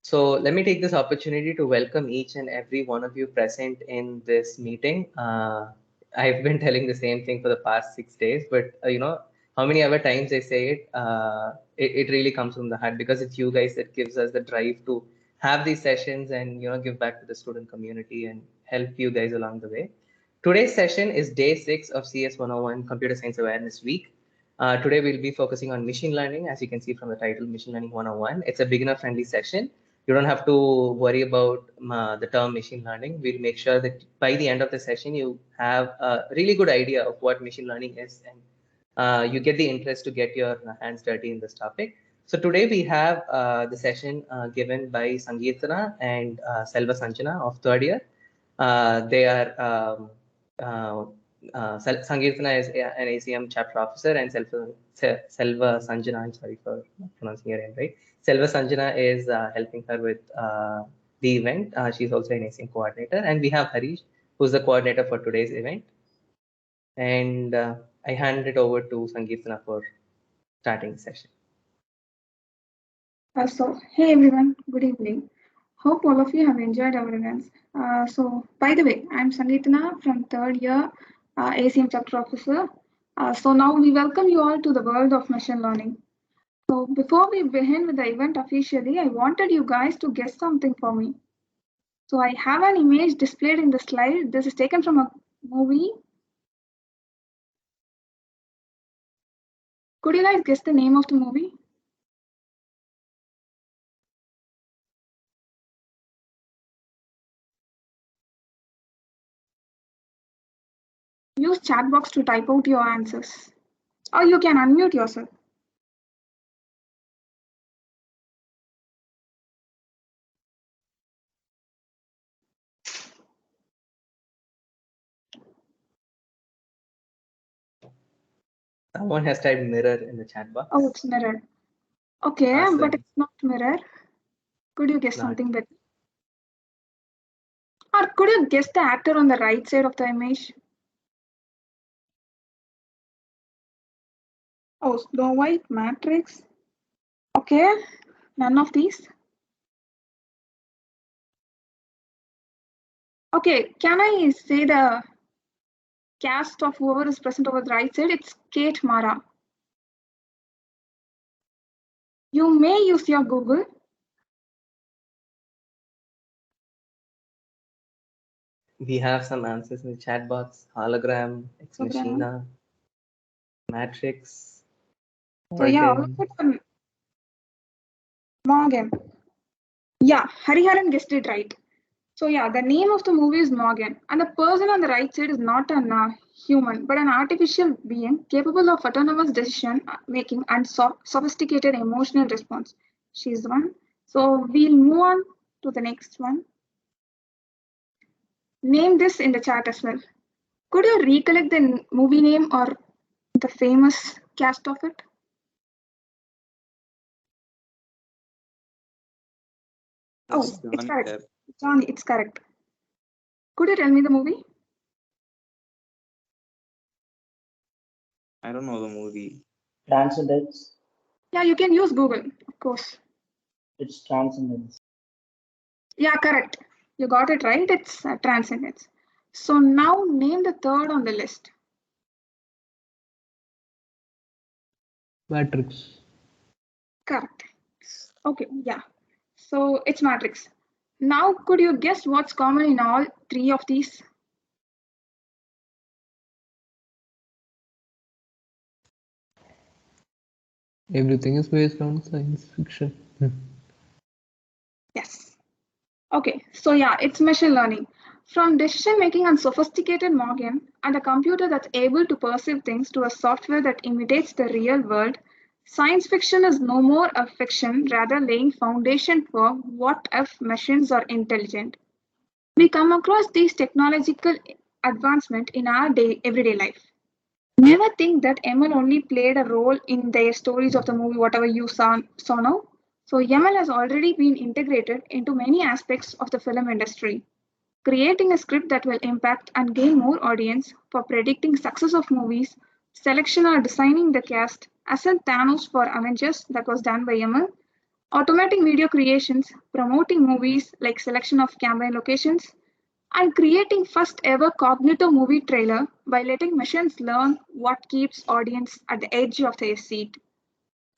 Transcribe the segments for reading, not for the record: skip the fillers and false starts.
So let me take this opportunity to welcome each and every one of you present in this meeting. I've been telling the same thing for the past 6 days, but how many other times I say it, it really comes from the heart because it's you guys that gives us the drive to have these sessions and give back to the student community and help you guys along the way. Today's session is day 6 of CS 101 Computer Science Awareness Week. Today we'll be focusing on machine learning, as you can see from the title, Machine Learning 101. It's a beginner-friendly session. You don't have to worry about the term machine learning. We'll make sure that by the end of the session, you have a really good idea of what machine learning is and you get the interest to get your hands dirty in this topic. So today we have the session given by Sangeetana and Selva Sanjana of third year. They are Sangeetana is an ACM chapter officer and Selva Sanjana, I'm sorry for not pronouncing your name right. Selva Sanjana is helping her with the event. She's also an ACM coordinator. And we have Harish, who's the coordinator for today's event. And I hand it over to Sangeetana for starting the session. Hey everyone, good evening. Hope all of you have enjoyed our events. By the way, I'm Sangeetana from third year ACM chapter officer. Now we welcome you all to the world of machine learning. So before we begin with the event officially, I wanted you guys to guess something for me. So I have an image displayed in the slide. This is taken from a movie. Could you guys guess the name of the movie? Use chat box to type out your answers. Or you can unmute yourself. Someone has typed mirror in the chat box. Oh, it's mirror. Okay, awesome. But it's not mirror. Could you guess something better? Or could you guess the actor on the right side of the image? Oh, Snow White, Matrix. Okay, none of these. Okay, can I say the cast of whoever is present over the right side? It's Kate Mara. You may use your Google. We have some answers in the chat box. Hologram, Ex Machina, Matrix. So yeah, Morgan. Yeah, Hariharan guessed it right. So yeah, the name of the movie is Morgan, and the person on the right side is not a human, but an artificial being capable of autonomous decision making and sophisticated emotional response. She's the one. So we'll move on to the next one. Name this in the chat as well. Could you recollect the movie name or the famous cast of it? Oh, it's correct. Johnny, it's correct. Could you tell me the movie? I don't know the movie. Transcendence. Yeah, you can use Google, of course. It's Transcendence. Yeah, correct. You got it right. It's Transcendence. So now name the third on the list. Matrix. Correct. Okay, yeah. So it's Matrix. Now, could you guess what's common in all three of these? Everything is based on science fiction. Yes. Okay, so yeah, it's machine learning. From decision making and sophisticated Morgan and a computer that's able to perceive things to a software that imitates the real world, science fiction is no more a fiction, rather laying foundation for what if machines are intelligent. We come across these technological advancements in our everyday life. Never think that ML only played a role in the stories of the movie, whatever you saw now. So ML has already been integrated into many aspects of the film industry, creating a script that will impact and gain more audience for predicting success of movies, selection or designing the cast, as in Thanos for Avengers that was done by ML, automating video creations, promoting movies like selection of camera locations, and creating first ever cognitive movie trailer by letting machines learn what keeps audience at the edge of their seat.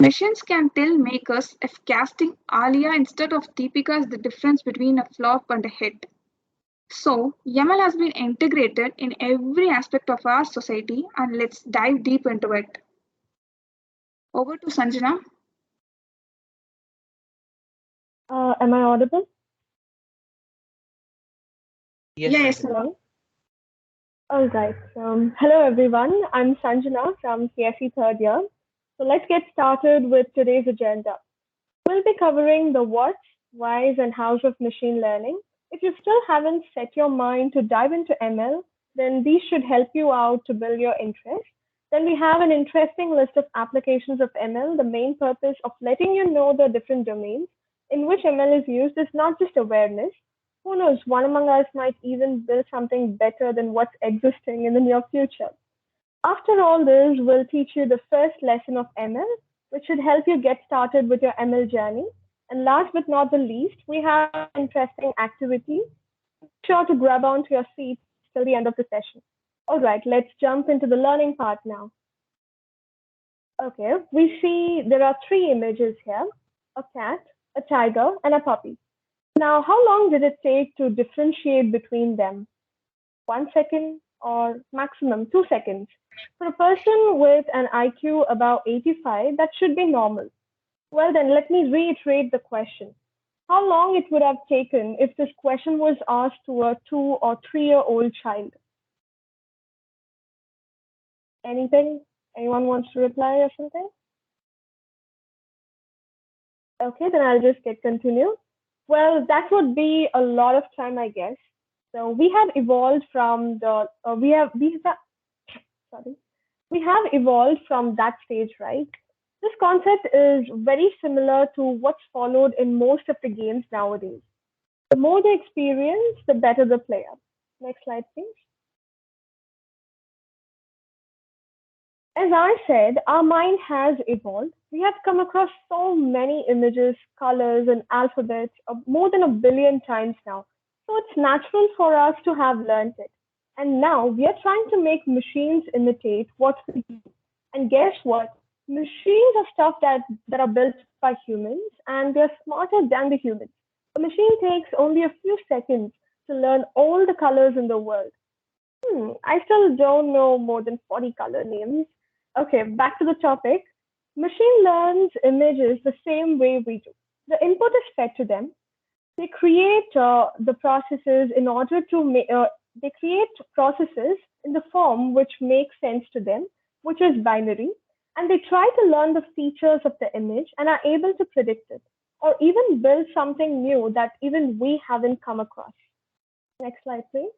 Machines can tell makers if casting Alia instead of Deepika is the difference between a flop and a hit. So, ML has been integrated in every aspect of our society, and let's dive deep into it. Over to Sanjana. Am I audible? Yes. Sanjana. Hello. All right. Hello, everyone. I'm Sanjana from CSE third year. So let's get started with today's agenda. We'll be covering the what's, whys, and hows of machine learning. If you still haven't set your mind to dive into ML, then these should help you out to build your interest. Then we have an interesting list of applications of ML. The main purpose of letting you know the different domains in which ML is used is not just awareness. Who knows, one among us might even build something better than what's existing in the near future. After all this, we'll teach you the first lesson of ML, which should help you get started with your ML journey. And last but not the least, we have an interesting activity. Be sure to grab onto your seats till the end of the session. All right, let's jump into the learning part now. Okay, we see there are three images here, a cat, a tiger, and a puppy. Now, how long did it take to differentiate between them? 1 second or maximum 2 seconds. For a person with an IQ about 85, that should be normal. Well, then let me reiterate the question. How long it would have taken if this question was asked to a 2 or 3-year-old child? Anything? Anyone wants to reply or something? Okay, then I'll just get continued. Well, that would be a lot of time, I guess. So we have evolved from the we have evolved from that stage, right? This concept is very similar to what's followed in most of the games nowadays. The more the experience, the better the player. Next slide, please. As I said, our mind has evolved. We have come across so many images, colors, and alphabets more than 1 billion times now. So it's natural for us to have learned it. And now we are trying to make machines imitate what we do. And guess what? Machines are stuff that are built by humans, and they're smarter than the humans. A machine takes only a few seconds to learn all the colors in the world. I still don't know more than 40 color names. Okay, back to the topic. Machine learns images the same way we do. The input is fed to them. They create the processes in order to they create processes in the form which makes sense to them, which is binary, and they try to learn the features of the image and are able to predict it, or even build something new that even we haven't come across. Next slide, please.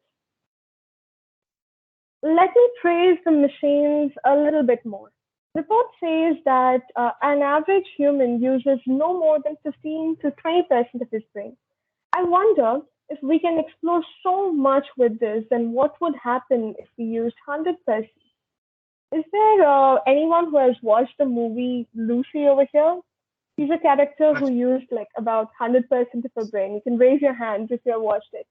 Let me praise the machines a little bit more. The report says that an average human uses no more than 15 to 20% of his brain. I wonder if we can explore so much with this, then what would happen if we used 100%? Is there anyone who has watched the movie Lucy over here? She's a character who used like about 100% of her brain. You can raise your hand if you have watched it.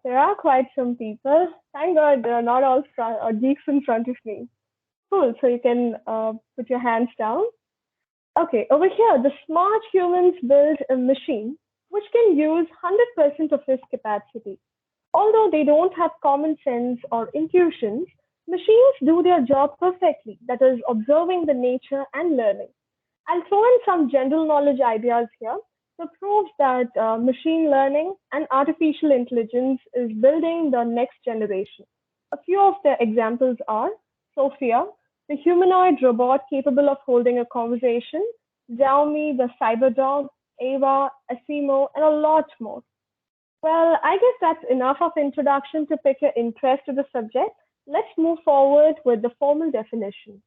There are quite some people. Thank God there are not all geeks in front of me. Cool, so you can put your hands down. Okay, over here, the smart humans build a machine which can use 100% of its capacity. Although they don't have common sense or intuitions, machines do their job perfectly, that is, observing the nature and learning. I'll throw in some general knowledge ideas here to prove that machine learning and artificial intelligence is building the next generation. A few of the examples are Sophia, the humanoid robot capable of holding a conversation, Xiaomi, the cyber dog, Ava, Asimo, and a lot more. Well, I guess that's enough of introduction to pick your interest to the subject. Let's move forward with the formal definition.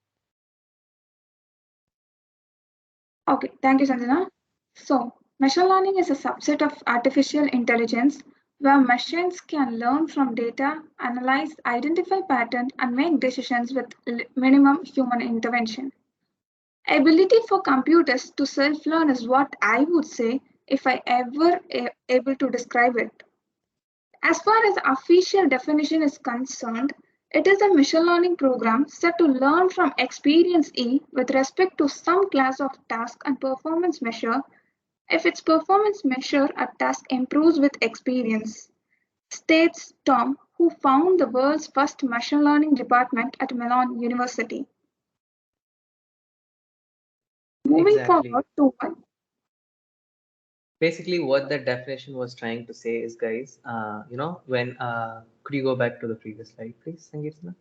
Okay, thank you, Sanjana. So, machine learning is a subset of artificial intelligence where machines can learn from data, analyze, identify patterns, and make decisions with minimum human intervention. Ability for computers to self-learn is what I would say if I ever able to describe it. As far as official definition is concerned, it is a machine learning program set to learn from experience E with respect to some class of task and performance measure if its performance measure a task improves with experience, states Tom, who found the world's first machine learning department at Mellon University. Moving Exactly. forward to what? Basically, what that definition was trying to say is, guys, when could you go back to the previous slide, please, Sangeeta?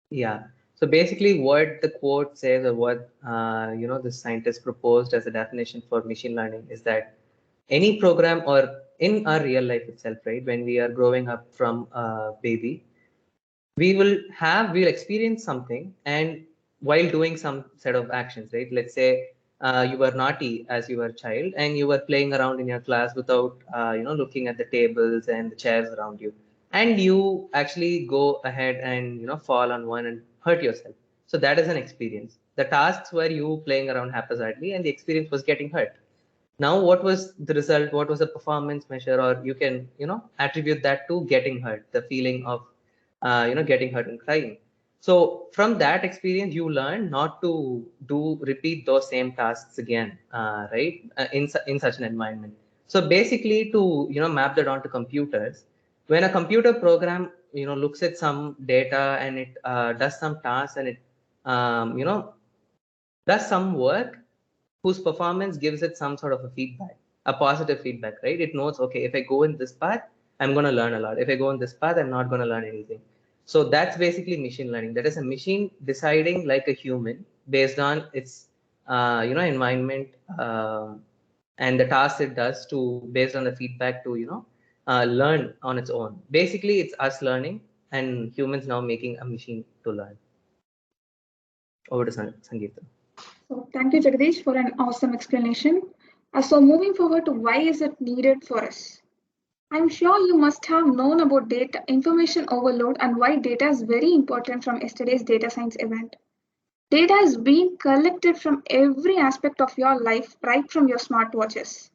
Yeah. So basically, what the quote says, or what the scientist proposed as a definition for machine learning, is that any program, or in our real life itself, right, when we are growing up from a baby, we'll experience something, and while doing some set of actions, right? Let's say you were naughty as you were a child, and you were playing around in your class without looking at the tables and the chairs around you, and you actually go ahead and fall on one and hurt yourself. So that is an experience. The tasks were you playing around haphazardly, and the experience was getting hurt. Now what was the result? What was the performance measure? Or you can attribute that to getting hurt, the feeling of getting hurt and crying. So from that experience, you learn not to repeat those same tasks again, right? In such an environment. So basically, to map that onto computers, when a computer program looks at some data, and it does some tasks, and it does some work whose performance gives it some sort of a feedback, a positive feedback, right? It knows, okay, if I go in this path, I'm going to learn a lot. If I go in this path, I'm not going to learn anything. So that's basically machine learning. That is a machine deciding like a human based on its environment, and the tasks it does to based on the feedback to learn on its own. Basically, it's us learning and humans now making a machine to learn. Over to Sangeeta. So thank you, Jagdish, for an awesome explanation. So moving forward to why is it needed for us? I'm sure you must have known about data information overload and why data is very important from yesterday's data science event. Data is being collected from every aspect of your life, right from your smartwatches.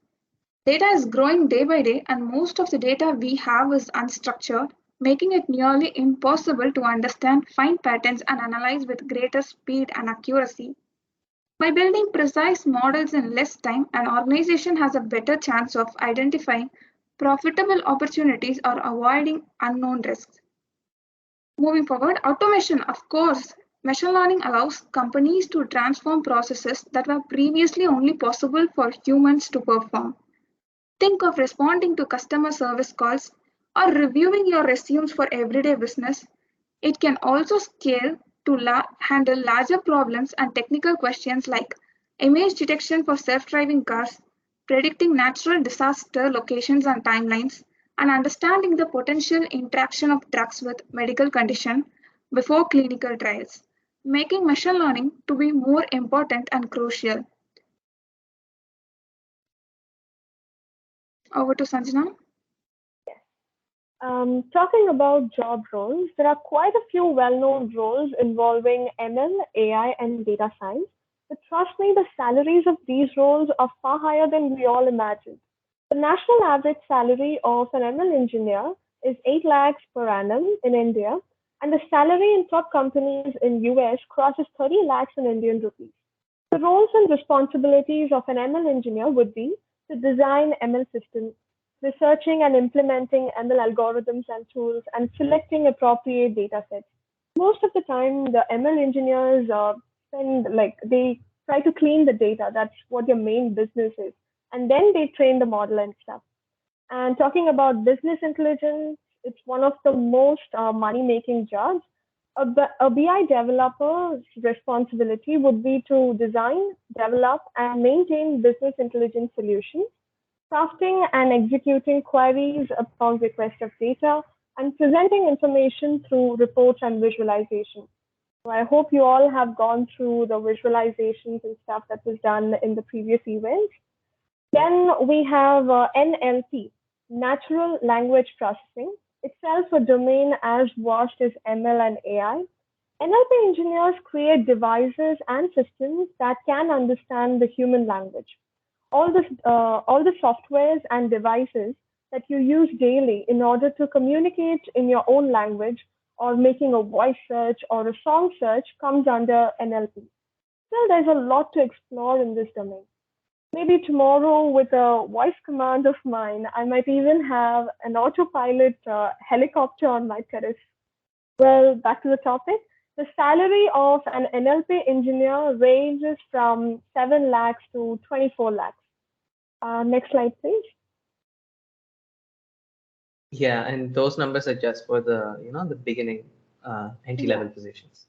Data is growing day by day, and most of the data we have is unstructured, making it nearly impossible to understand, find patterns, and analyze with greater speed and accuracy. By building precise models in less time, an organization has a better chance of identifying profitable opportunities or avoiding unknown risks. Moving forward, automation, of course, machine learning allows companies to transform processes that were previously only possible for humans to perform. Think of responding to customer service calls or reviewing your resumes for everyday business. It can also scale to handle larger problems and technical questions like image detection for self-driving cars, predicting natural disaster locations and timelines, and understanding the potential interaction of drugs with medical condition before clinical trials, making machine learning to be more important and crucial. Over to Sanjana. Talking about job roles, there are quite a few well-known roles involving ML, AI, and data science. But trust me, the salaries of these roles are far higher than we all imagine. The national average salary of an ML engineer is 8 lakhs per annum in India, and the salary in top companies in US crosses 30 lakhs in Indian rupees. The roles and responsibilities of an ML engineer would be to design ML systems, researching and implementing ML algorithms and tools, and selecting appropriate data sets. Most of the time, the ML engineers they try to clean the data. That's what their main business is. And then they train the model and stuff. And talking about business intelligence, it's one of the most money making jobs. A BI developer's responsibility would be to design, develop, and maintain business intelligence solutions, crafting and executing queries upon request of data, and presenting information through reports and visualization. So I hope you all have gone through the visualizations and stuff that was done in the previous events. Then we have NLP, natural language processing, itself a domain as vast as ML and AI. NLP engineers create devices and systems that can understand the human language. All the softwares and devices that you use daily in order to communicate in your own language or making a voice search or a song search comes under NLP. Still, there's a lot to explore in this domain. Maybe tomorrow, with a voice command of mine, I might even have an autopilot helicopter on my terrace. Well, back to the topic. The salary of an NLP engineer ranges from 7 lakhs to 24 lakhs. Next slide, please. Yeah, and those numbers are just for the the beginning entry-level positions.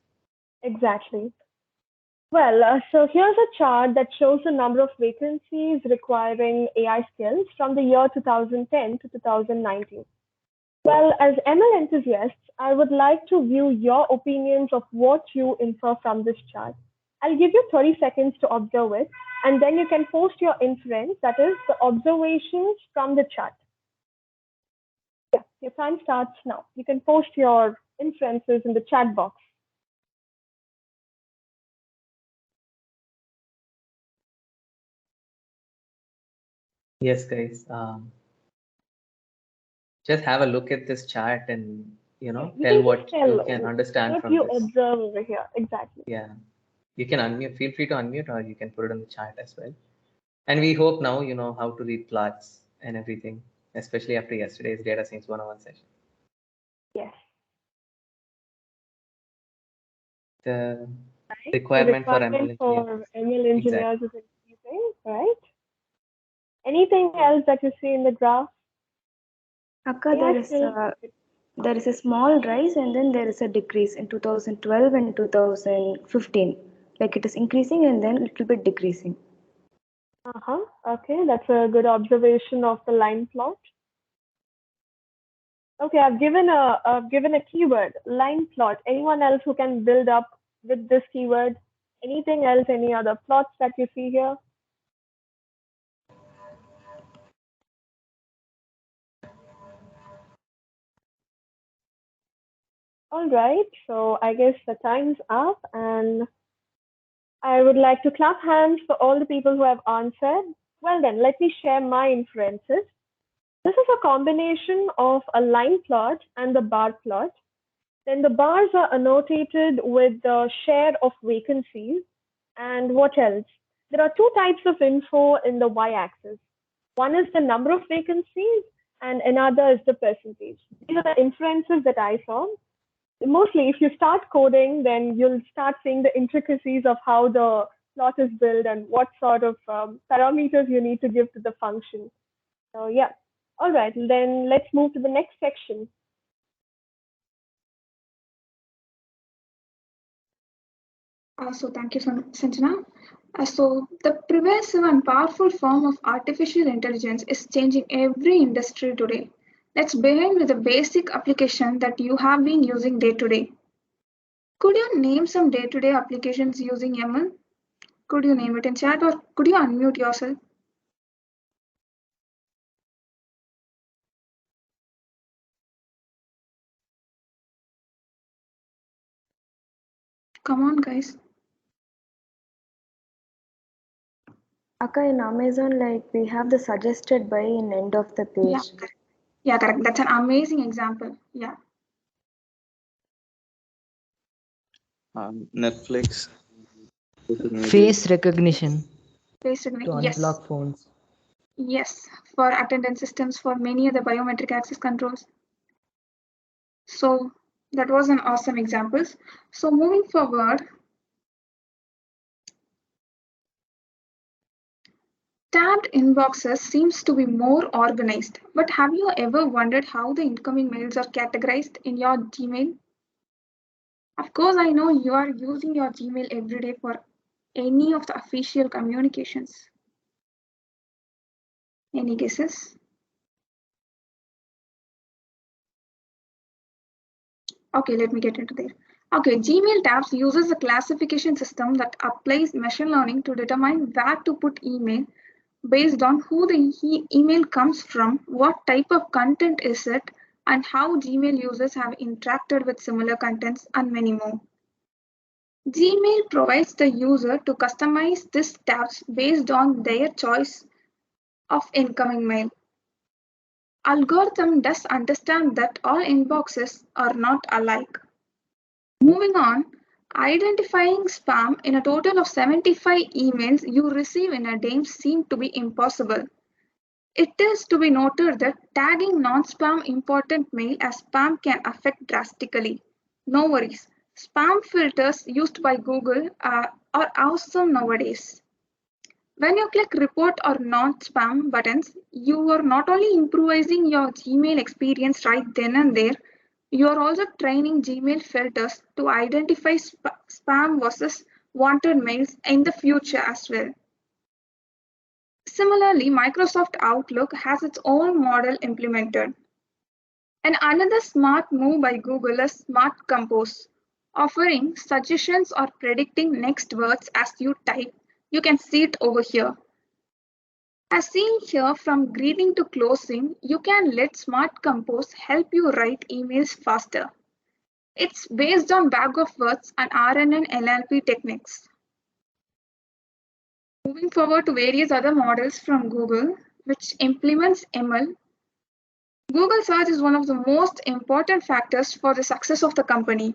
Exactly. Well, so here's a chart that shows the number of vacancies requiring AI skills from the year 2010 to 2019. Well, as ML enthusiasts, I would like to view your opinions of what you infer from this chart. I'll give you 30 seconds to observe it, and then you can post your inference, that is, the observations from the chart. Yeah, your time starts now. You can post your inferences in the chat box. Yes, guys. Just have a look at this chart and tell what you can understand from what this. you observe over here, exactly. Yeah, you can unmute. Feel free to unmute, or you can put it in the chat as well. And we hope now you know how to read plots and everything, especially after yesterday's data science 101 session. Yes. The requirement for ML engineers is increasing, right? Anything else that you see in the graph? Akka, there is a small rise and then there is a decrease in 2012 and 2015. Like it is increasing and then a little bit decreasing. Okay, that's a good observation of the line plot. Okay, I've given a keyword, line plot. Anyone else who can build up with this keyword? Anything else? Any other plots that you see here? All right, so I guess the time's up, and I would like to clap hands for all the people who have answered. Well then, let me share my inferences. This is a combination of a line plot and the bar plot. Then the bars are annotated with the share of vacancies. And what else? There are two types of info in the y-axis. One is the number of vacancies and another is the percentage. These are the inferences that I saw. Mostly, if you start coding, then you'll start seeing the intricacies of how the plot is built and what sort of parameters you need to give to the function. So yeah. All right, then let's move to the next section. So thank you, Sanjana. So the pervasive and powerful form of artificial intelligence is changing every industry today. Let's begin with a basic application that you have been using day to day. Could you name some day-to-day applications using ML? Could you name it in chat or could you unmute yourself? Come on, guys. Akka, in Amazon, like we have the suggested by in end of the page. Yeah, correct. Yeah, correct. That's an amazing example. Yeah. Netflix. Face recognition. Face recognition. To unlock phones. Yes, for attendance systems, for many other biometric access controls. So that was an awesome example. So moving forward, tabbed inboxes seems to be more organized, but have you ever wondered how the incoming mails are categorized in your Gmail? Of course, I know you are using your Gmail every day for any of the official communications. Any guesses? Okay, let me get into there. Okay, Gmail tabs uses a classification system that applies machine learning to determine where to put email based on who the email comes from, what type of content is it, and how Gmail users have interacted with similar contents, and many more. Gmail provides the user to customize these tabs based on their choice of incoming mail. Algorithm does understand that all inboxes are not alike. Moving on, identifying spam in a total of 75 emails you receive in a day seems to be impossible. It is to be noted that tagging non-spam important mail as spam can affect drastically. No worries, spam filters used by Google are awesome nowadays. When you click report or non-spam buttons, you are not only improvising your Gmail experience right then and there, you are also training Gmail filters to identify spam versus wanted mails in the future as well. Similarly, Microsoft Outlook has its own model implemented. And another smart move by Google is Smart Compose, offering suggestions or predicting next words as you type. You can see it over here. As seen here, from greeting to closing, you can let Smart Compose help you write emails faster. It's based on bag of words and RNN NLP techniques. Moving forward to various other models from Google, which implements ML. Google search is one of the most important factors for the success of the company.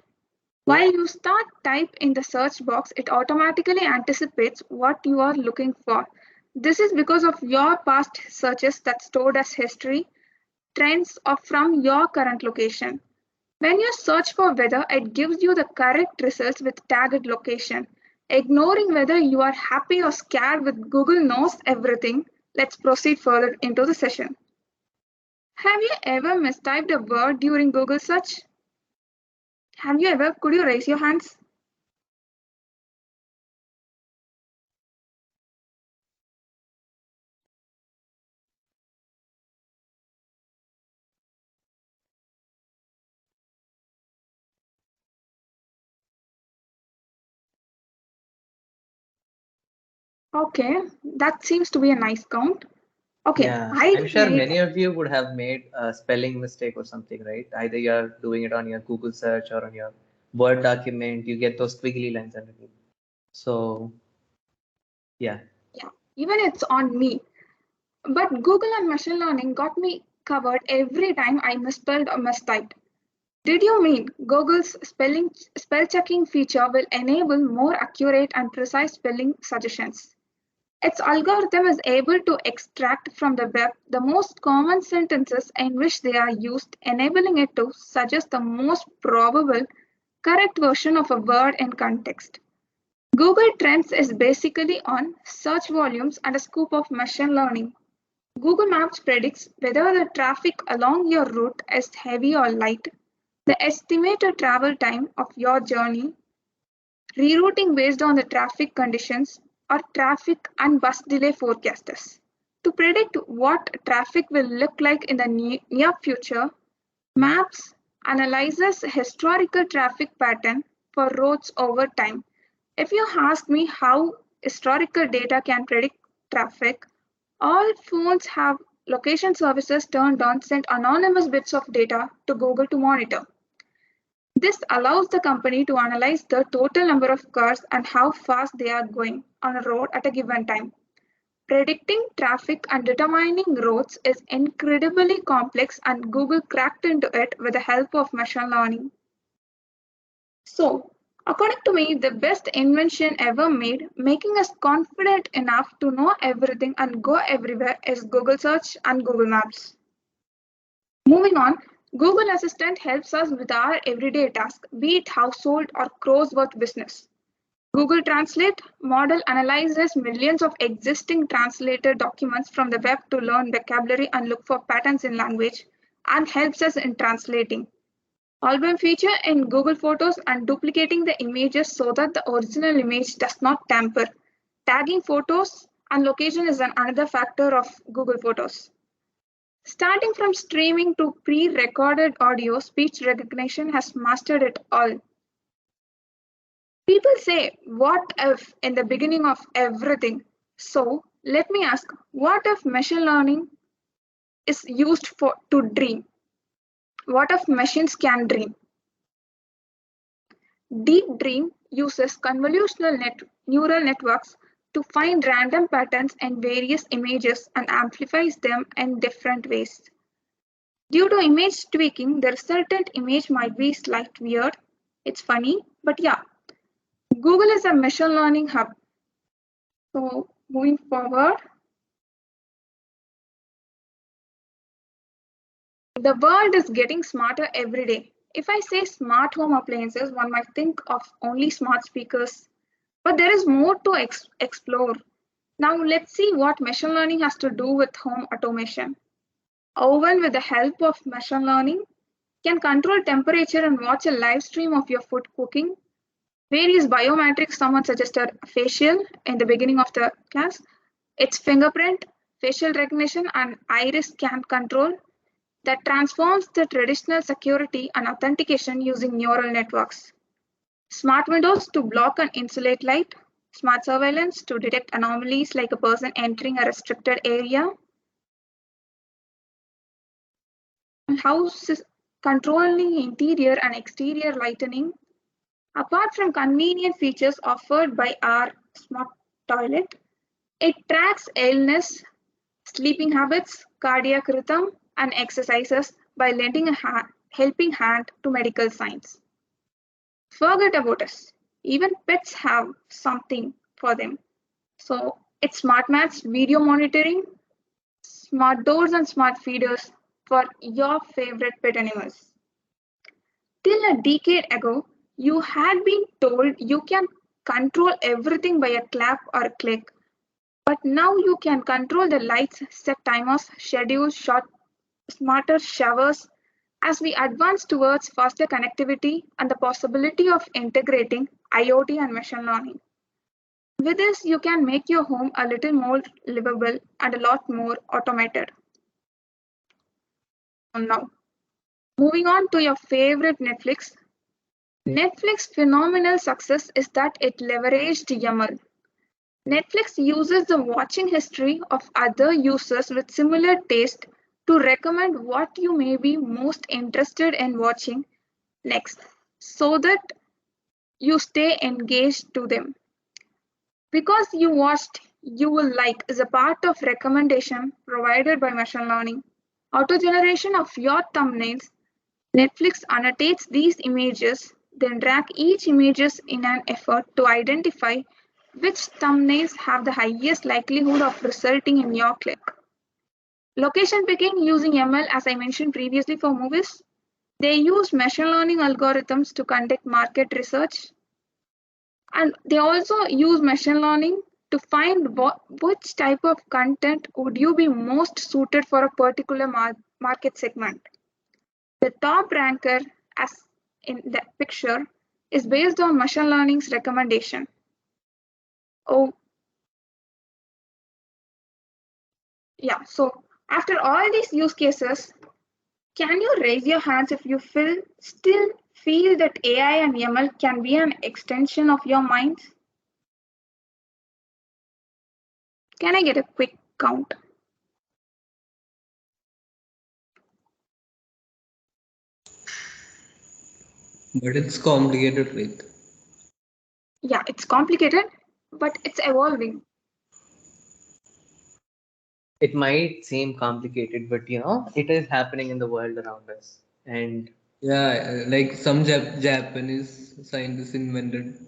While you start type in the search box, it automatically anticipates what you are looking for. This is because of your past searches that's stored as history, trends, or from your current location. When you search for weather, it gives you the correct results with tagged location. Ignoring whether you are happy or scared with Google knows everything. Let's proceed further into the session. Have you ever mistyped a word during Google search? Have you ever? Could you raise your hands? Okay, that seems to be a nice count. Okay, Yeah, I I'm sure made, many of you would have made a spelling mistake or something, right? Either you're doing it on your Google search or on your Word document, you get those squiggly lines underneath. So, yeah. yeah, even it's on me. But Google and machine learning got me covered every time I misspelled or mistyped. Did you mean Google's spell checking feature will enable more accurate and precise spelling suggestions? Its algorithm is able to extract from the web the most common sentences in which they are used, enabling it to suggest the most probable correct version of a word in context. Google Trends is basically on search volumes and a scoop of machine learning. Google Maps predicts whether the traffic along your route is heavy or light, the estimated travel time of your journey, rerouting based on the traffic conditions, or traffic and bus delay forecasters. To predict what traffic will look like in the near future, Maps analyzes historical traffic pattern for roads over time. If you ask me how historical data can predict traffic, all phones have location services turned on send anonymous bits of data to Google to monitor. This allows the company to analyze the total number of cars and how fast they are going on a road at a given time. Predicting traffic and determining routes is incredibly complex, and Google cracked into it with the help of machine learning. So, according to me, the best invention ever made, making us confident enough to know everything and go everywhere, is Google Search and Google Maps. Moving on, Google Assistant helps us with our everyday tasks, be it household or crossword business. Google Translate model analyzes millions of existing translated documents from the web to learn vocabulary and look for patterns in language, and helps us in translating. Album feature in Google Photos and duplicating the images so that the original image does not tamper. Tagging photos and location is another factor of Google Photos. Starting from streaming to pre-recorded audio, speech recognition has mastered it all. People say, what if in the beginning of everything? So let me ask, what if machine learning is used to dream? What if machines can dream? Deep Dream uses convolutional neural networks to find random patterns in various images and amplifies them in different ways. Due to image tweaking, the resultant image might be slightly weird. It's funny, but yeah. Google is a machine learning hub. So moving forward, the world is getting smarter every day. If I say smart home appliances, one might think of only smart speakers, but there is more to explore. Now let's see what machine learning has to do with home automation. Oven, with the help of machine learning, can control temperature and watch a live stream of your food cooking. Various biometrics, someone suggested facial in the beginning of the class. It's fingerprint, facial recognition, and iris scan control that transforms the traditional security and authentication using neural networks. Smart windows to block and insulate light. Smart surveillance to detect anomalies like a person entering a restricted area. House controlling interior and exterior lighting. Apart from convenient features offered by our smart toilet, it tracks illness, sleeping habits, cardiac rhythm, and exercises by lending a helping hand to medical science. Forget about us. Even pets have something for them. So it's smart mats, video monitoring, smart doors, and smart feeders for your favorite pet animals. Till a decade ago, you had been told you can control everything by a clap or a click. But now you can control the lights, set timers, schedule smarter showers. As we advance towards faster connectivity and the possibility of integrating IoT and machine learning. With this, you can make your home a little more livable and a lot more automated. Now, moving on to your favorite Netflix. Netflix's phenomenal success is that it leveraged YAML. Netflix uses the watching history of other users with similar taste to recommend what you may be most interested in watching next, so that you stay engaged to them. Because you watched, you will like is a part of recommendation provided by machine learning. Auto generation of your thumbnails. Netflix annotates these images, then rank each images in an effort to identify which thumbnails have the highest likelihood of resulting in your click. Location picking using ML, as I mentioned previously for movies. They use machine learning algorithms to conduct market research. And they also use machine learning to find which type of content would you be most suited for a particular market segment. The top ranker, as in the picture, is based on machine learning's recommendation. Oh, yeah. So after all these use cases, can you raise your hands if you still feel that AI and ML can be an extension of your mind? Can I get a quick count? But it's complicated, right? Yeah, it's complicated, but it's evolving. It might seem complicated, but it is happening in the world around us. And yeah, like some Japanese scientists invented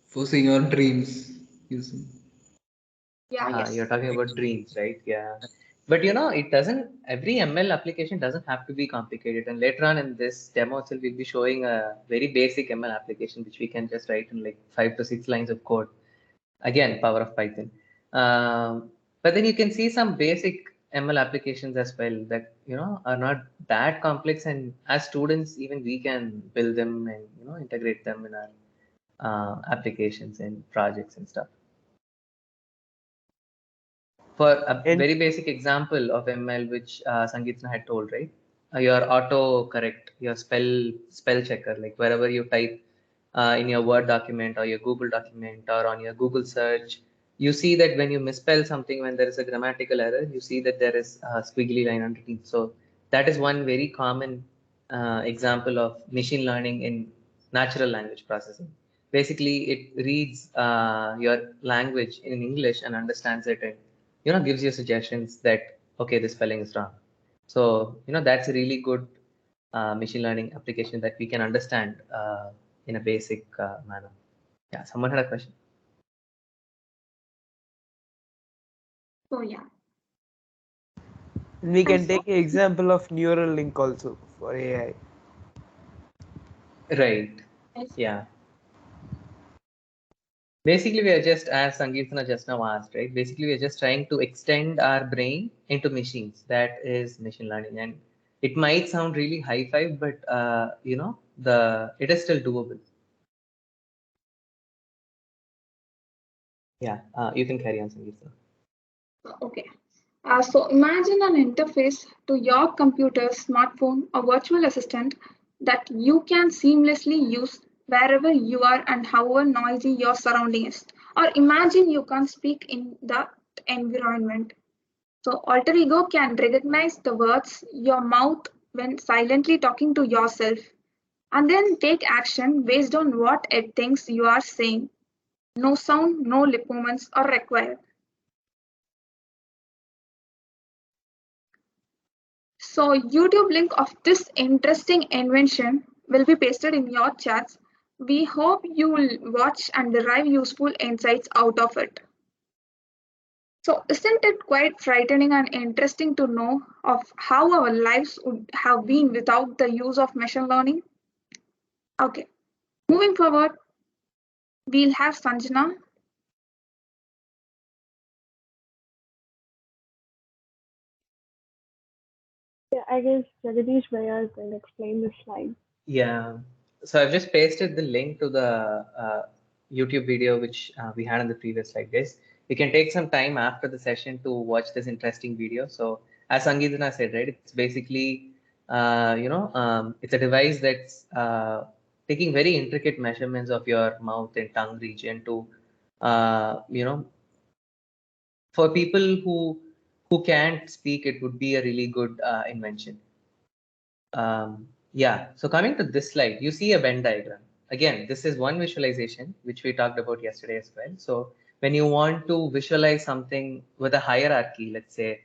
for seeing our dreams using. Yeah, yes. You're talking about dreams, right? Yeah. But it doesn't, every ML application doesn't have to be complicated. And later on in this demo itself, we'll be showing a very basic ML application, which we can just write in like 5 to 6 lines of code. Again, power of Python. But then you can see some basic ML applications as well that, are not that complex. And as students, even we can build them and, integrate them in our applications and projects and stuff. For a very basic example of ML, which Sangeetna had told, right? Your autocorrect, your spell checker, like wherever you type in your Word document or your Google document or on your Google search, you see that when you misspell something, when there is a grammatical error, you see that there is a squiggly line underneath. So that is one very common example of machine learning in natural language processing. basically it reads your language in English and understands it, and gives you suggestions that okay, this spelling is wrong. So that's a really good machine learning application that we can understand in a basic manner. Yeah, someone had a question. So yeah. We can take an example of neural link also for AI. Right. Yeah. Basically, we are just, as Sangeetana just now asked, right? Basically, we are just trying to extend our brain into machines. That is machine learning, and it might sound really high-fi, but it is still doable. Yeah, you can carry on, Sangeetana. Okay. So imagine an interface to your computer, smartphone, or virtual assistant that you can seamlessly use wherever you are and however noisy your surrounding is. Or imagine you can't speak in that environment. So alter ego can recognize the words your mouth when silently talking to yourself and then take action based on what it thinks you are saying. No sound, no lip movements are required. So YouTube link of this interesting invention will be pasted in your chats. We hope you will watch and derive useful insights out of it. So isn't it quite frightening and interesting to know of how our lives would have been without the use of machine learning? Okay, moving forward, we'll have Sanjana. Yeah, I guess Jagadish Bhaiya is going to explain this slide. Yeah, so I've just pasted the link to the YouTube video which we had on the previous slide, guys. You can take some time after the session to watch this interesting video. So as Sangeetana said, right, it's basically, it's a device that's taking very intricate measurements of your mouth and tongue region to, for people who can't speak, it would be a really good invention. Yeah, so coming to this slide, you see a Venn diagram. Again, this is one visualization, which we talked about yesterday as well. So when you want to visualize something with a hierarchy, let's say,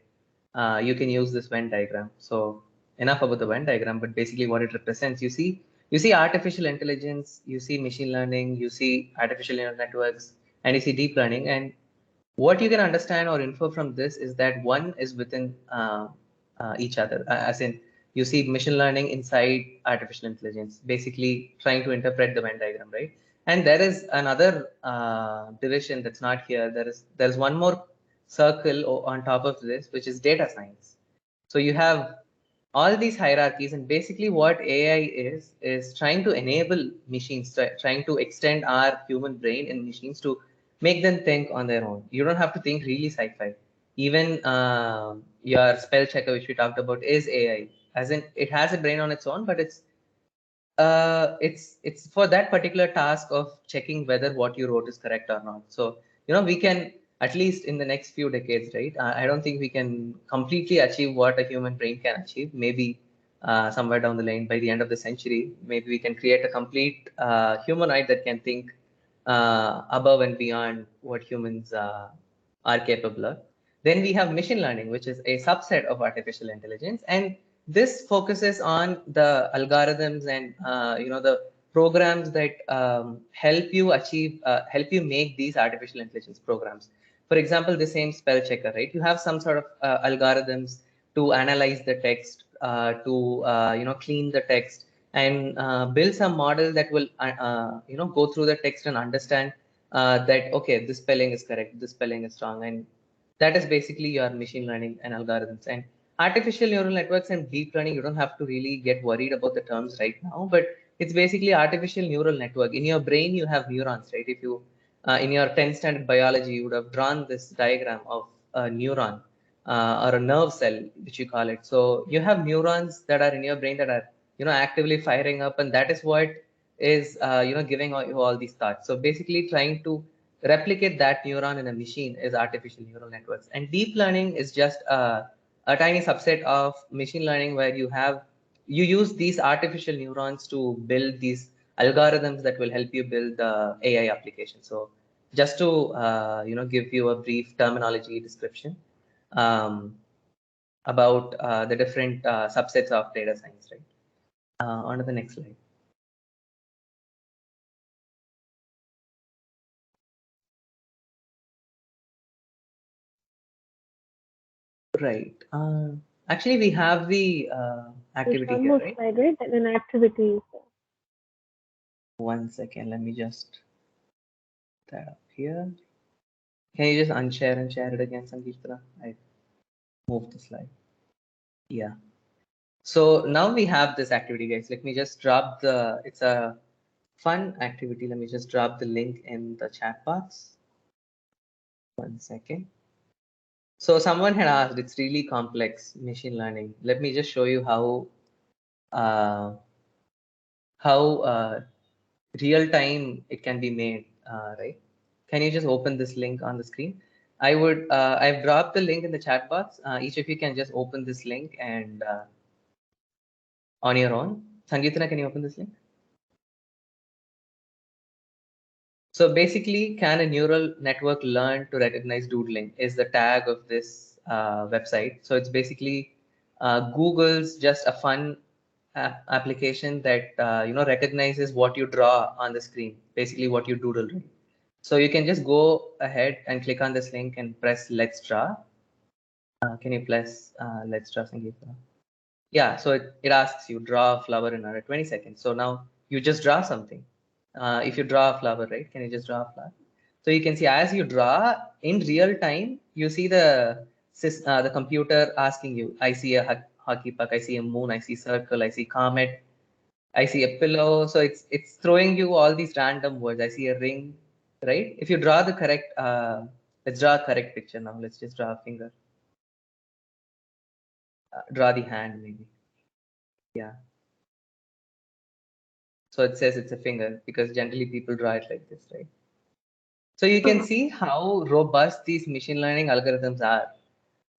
you can use this Venn diagram. So enough about the Venn diagram, but basically what it represents, you see artificial intelligence, you see machine learning, you see artificial neural networks, and you see deep learning. And what you can understand or infer from this is that one is within each other, as in you see machine learning inside artificial intelligence, basically trying to interpret the Venn diagram, right? And there is another division that's not here. There's one more circle on top of this, which is data science. So you have all these hierarchies, and basically what AI is trying to enable machines, trying to extend our human brain in machines to make them think on their own. You don't have to think really sci-fi. Even your spell checker, which we talked about, is AI, as in it has a brain on its own, but it's for that particular task of checking whether what you wrote is correct or not. So we can, at least in the next few decades, right? I don't think we can completely achieve what a human brain can achieve. Maybe somewhere down the line, by the end of the century, maybe we can create a complete humanoid that can think above and beyond what humans are capable of. Then we have machine learning, which is a subset of artificial intelligence, and this focuses on the algorithms and the programs that help you achieve, help you make these artificial intelligence programs. For example, the same spell checker, right? You have some sort of algorithms to analyze the text, to clean the text, and build some model that will go through the text and understand that okay, this spelling is correct, this spelling is wrong, and that is basically your machine learning and algorithms. And artificial neural networks and deep learning, you don't have to really get worried about the terms right now, but it's basically artificial neural network. In your brain, you have neurons, right? If you, in your 10th standard biology, you would have drawn this diagram of a neuron or a nerve cell, which you call it. So you have neurons that are in your brain that are, actively firing up, and that is what is, giving you all these thoughts. So basically trying to replicate that neuron in a machine is artificial neural networks. And deep learning is just a tiny subset of machine learning where you use these artificial neurons to build these algorithms that will help you build the AI application. So just to give you a brief terminology description about the different subsets of data science, right? On to the next slide. Right. Actually, we have the activity There's one here, more right? slide, right? And an activity. 1 second. Let me just put that up here. Can you just unshare and share it again, Sangeeta? I moved the slide. Yeah. So now we have this activity, guys. Let me just drop the. It's a fun activity. Let me just drop the link in the chat box. 1 second. So someone had asked, it's really complex, machine learning. Let me just show you how real time it can be made, right? Can you just open this link on the screen? I've dropped the link in the chat box. Each of you can just open this link and on your own. Sangeetana, can you open this link? So basically, can a neural network learn to recognize doodling is the tag of this website. So it's basically Google's just a fun application that recognizes what you draw on the screen, basically what you doodle. Right? So you can just go ahead and click on this link and press Let's Draw. Can you press Let's Draw, Sangeeta? Yeah, so it asks you draw a flower in under 20 seconds. So now you just draw something. If you draw a flower, right? Can you just draw a flower? So you can see as you draw in real time, you see the computer asking you, I see a hockey puck, I see a moon, I see circle, I see comet, I see a pillow. So it's throwing you all these random words. I see a ring, right? If you draw the correct, let's draw a correct picture now. Let's just draw a finger. Draw the hand maybe. Yeah. So it says it's a finger because generally people draw it like this, right? So you can see how robust these machine learning algorithms are.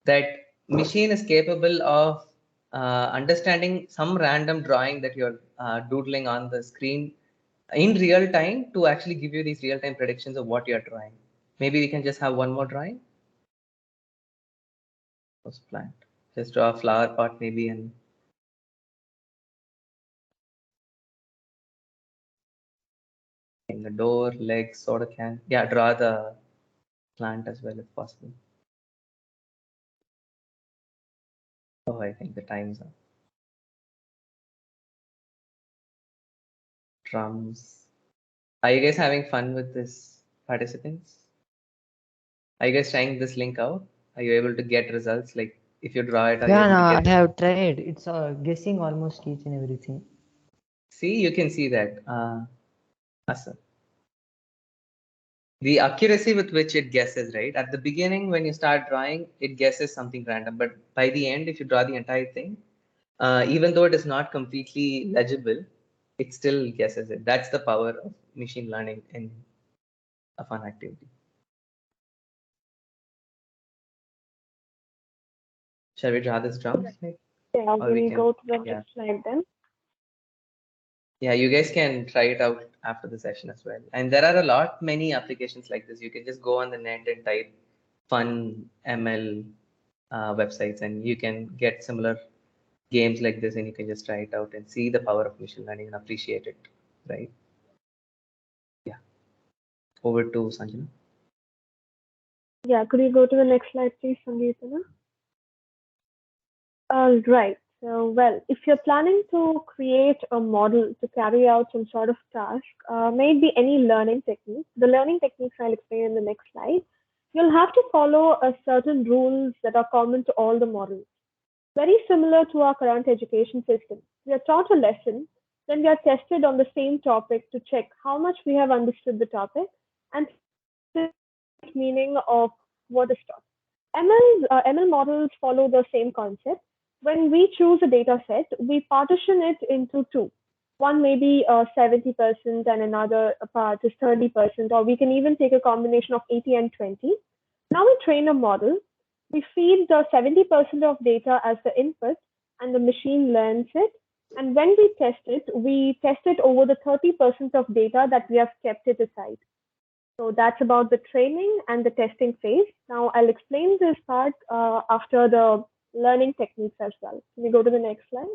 That machine is capable of understanding some random drawing that you're doodling on the screen in real time to actually give you these real time predictions of what you're drawing. Maybe we can just have one more drawing. Post plant. Just draw a flower pot maybe and in the door, legs, soda can. Yeah, draw the plant as well if possible. Oh, I think the time's up. Drums. Are you guys having fun with this, participants? Are you guys trying this link out? Are you able to get results? Like if you draw it, are you Yeah, able no, to I get? have tried. It's guessing almost each and everything. See, you can see that. Awesome. The accuracy with which it guesses, right? At the beginning, when you start drawing, it guesses something random. But by the end, if you draw the entire thing, even though it is not completely legible, it still guesses it. That's the power of machine learning in a fun activity. Shall we draw this drum? Yeah, we'll go to the next slide then. Yeah, you guys can try it out after the session as well. And there are many applications like this. You can just go on the net and type fun ML websites and you can get similar games like this and you can just try it out and see the power of machine learning and appreciate it, right? Yeah. Over to Sanjana. Yeah, could you go to the next slide, please, Sangeetana? All right. So, well, if you're planning to create a model to carry out some sort of task, may it be any learning technique. The learning techniques I'll explain in the next slide. You'll have to follow a certain rules that are common to all the models. Very similar to our current education system. We are taught a lesson, then we are tested on the same topic to check how much we have understood the topic and the meaning of what is taught. ML models follow the same concept. When we choose a data set, we partition it into two. One may be 70% and another part is 30%, or we can even take a combination of 80 and 20. Now we train a model. We feed the 70% of data as the input, and the machine learns it And when we test it over the 30% of data that we have kept it aside. So that's about the training and the testing phase. Now I'll explain this part after the learning techniques as well. Can we go to the next slide?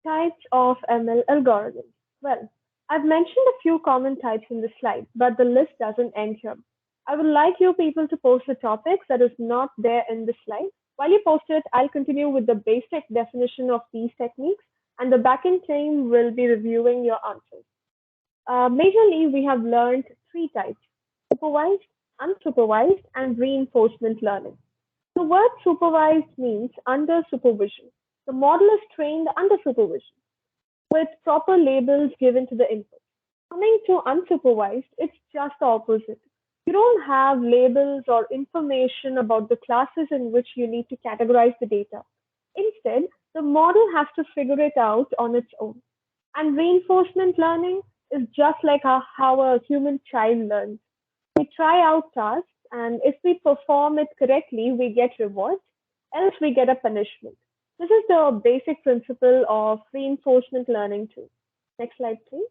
Types of ML algorithms. Well, I've mentioned a few common types in the slide, but the list doesn't end here. I would like you people to post the topics that is not there in the slide. While you post it, I'll continue with the basic definition of these techniques, and the backend team will be reviewing your answers. Majorly, we have learned three types: supervised, unsupervised, and reinforcement learning. The word supervised means under supervision. The model is trained under supervision with proper labels given to the input. Coming to unsupervised, it's just the opposite. You don't have labels or information about the classes in which you need to categorize the data. Instead, the model has to figure it out on its own. And reinforcement learning is just like how a human child learns. We try out tasks, and if we perform it correctly, we get rewards, else we get a punishment. This is the basic principle of reinforcement learning too. Next slide, please.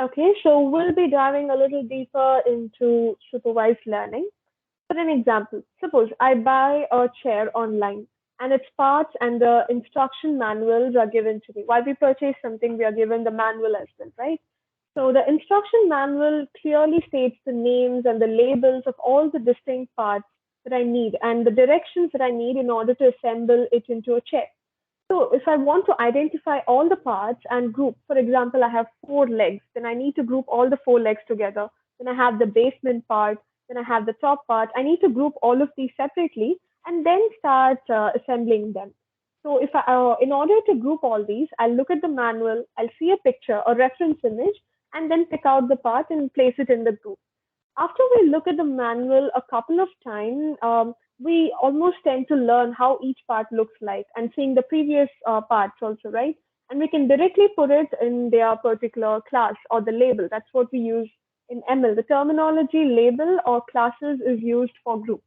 Okay, so we'll be diving a little deeper into supervised learning. For an example, suppose I buy a chair online and its parts and the instruction manuals are given to me. While we purchase something, we are given the manual as well, right? So the instruction manual clearly states the names and the labels of all the distinct parts that I need and the directions that I need in order to assemble it into a chair. So if I want to identify all the parts and group, for example, I have 4 legs, then I need to group all the 4 legs together. Then I have the basement part, then I have the top part. I need to group all of these separately and then start assembling them. So if in order to group all these, I'll look at the manual, I'll see a picture, a reference image, and then pick out the part and place it in the group. After we look at the manual a couple of times, we almost tend to learn how each part looks like and seeing the previous parts also, right? And we can directly put it in their particular class or the label. That's what we use in ML. The terminology label or classes is used for groups.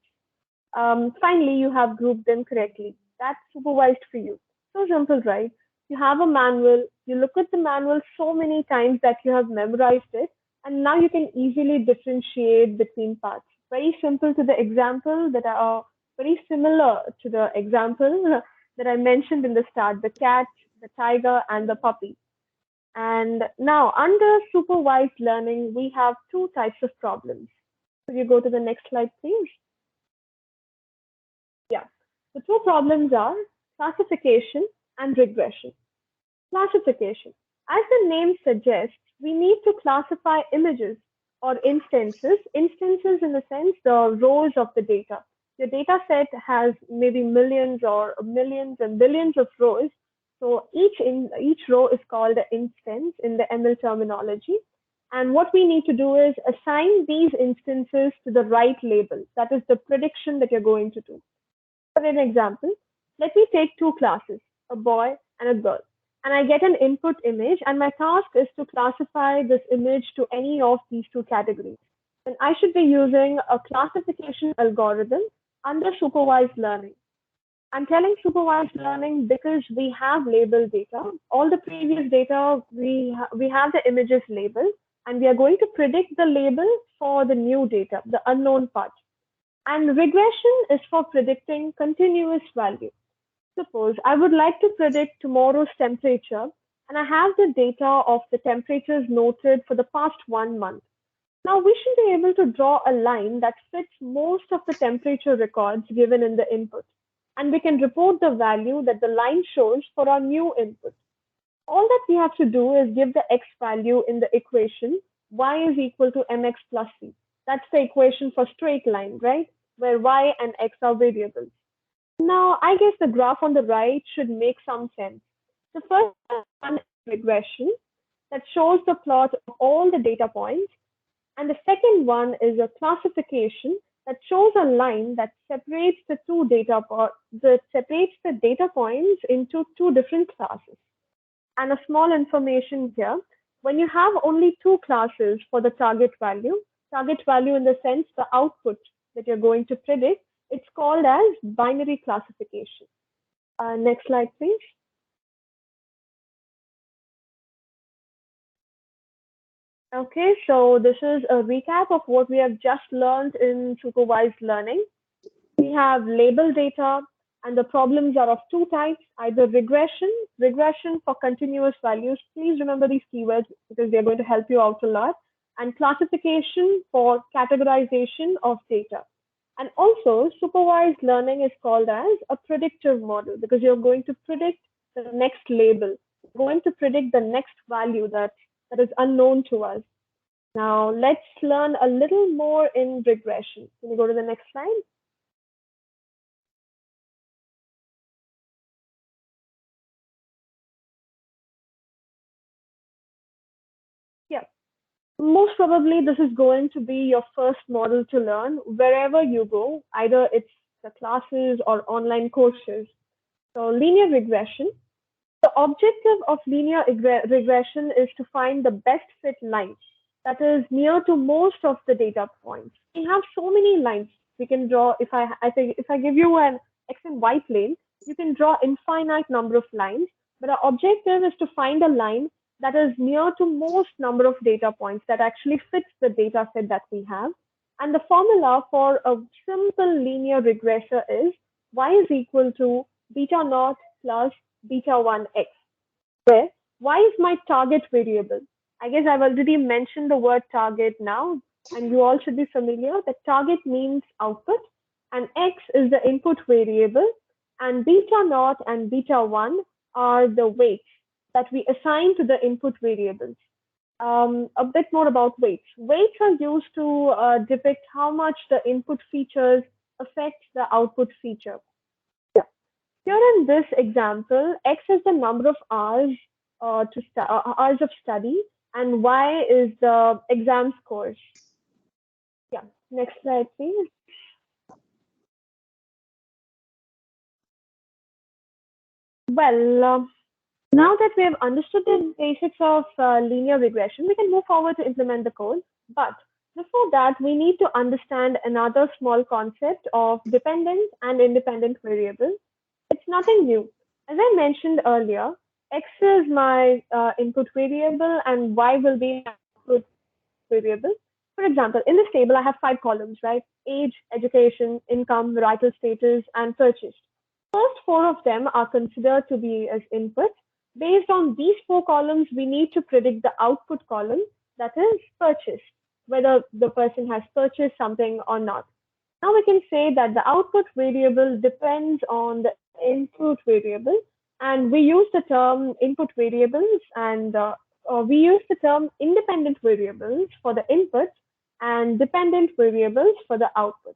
Finally, you have grouped them correctly. That's supervised for you. So simple, right? You have a manual, you look at the manual so many times that you have memorized it, and now you can easily differentiate between parts. Very simple to the example that are very similar to the example that I mentioned in the start, the cat, the tiger, and the puppy. And now under supervised learning, we have 2 types of problems. Could you go to the next slide, please? Yeah, the 2 problems are classification and regression. Classification. As the name suggests, we need to classify images or instances in the sense the rows of the data. Your data set has maybe millions or millions and billions of rows. So each row is called an instance in the ML terminology. And what we need to do is assign these instances to the right label. That is the prediction that you're going to do. For an example, let me take 2 classes, a boy and a girl. And I get an input image, and my task is to classify this image to any of these 2 categories. And I should be using a classification algorithm under supervised learning. I'm telling supervised learning because we have labeled data. All the previous data, we have the images labeled, and we are going to predict the label for the new data, the unknown part. And regression is for predicting continuous value. Suppose I would like to predict tomorrow's temperature, and I have the data of the temperatures noted for the past 1 month. Now we should be able to draw a line that fits most of the temperature records given in the input. And we can report the value that the line shows for our new input. All that we have to do is give the x value in the equation, y is equal to mx plus c. That's the equation for straight line, right? Where y and x are variables. Now, I guess the graph on the right should make some sense. The first one is regression that shows the plot of all the data points. And the second one is a classification that shows a line that separates the data points into 2 different classes. And a small information here, when you have only 2 classes for the target value in the sense the output that you're going to predict, it's called as binary classification. Next slide, please. Okay, so this is a recap of what we have just learned in supervised learning. We have label data, and the problems are of two types, either regression for continuous values. Please remember these keywords because they're going to help you out a lot, and classification for categorization of data. And also, supervised learning is called as a predictive model because you're going to predict the next label, you're going to predict the next value that is unknown to us. Now, let's learn a little more in regression. Can you go to the next slide? Yeah. Most probably, this is going to be your first model to learn wherever you go, either it's the classes or online courses. So, linear regression. The objective of linear regression is to find the best fit line that is near to most of the data points. We have so many lines we can draw. If I give you an X and Y plane, you can draw infinite number of lines, but our objective is to find a line that is near to most number of data points that actually fits the data set that we have. And the formula for a simple linear regressor is y is equal to beta naught plus beta 1x, where y is my target variable. I guess I've already mentioned the word target now, and you all should be familiar that target means output, and x is the input variable, and beta naught and beta 1 are the weights that we assign to the input variables. A bit more about weights. Weights are used to depict how much the input features affect the output feature. Here in this example, X is the number of hours hours of study, and Y is the exam scores. Yeah, next slide, please. Well, now that we have understood the basics of linear regression, we can move forward to implement the code. But before that, we need to understand another small concept of dependent and independent variables. It's nothing new. As I mentioned earlier, X is my input variable and Y will be my output variable. For example, in this table, I have 5 columns, right? Age, education, income, marital status, and purchased. First 4 of them are considered to be as input. Based on these 4 columns, we need to predict the output column, that is purchased, whether the person has purchased something or not. Now we can say that the output variable depends on the input variable, and we use the term input variables, and we use the term independent variables for the input and dependent variables for the output.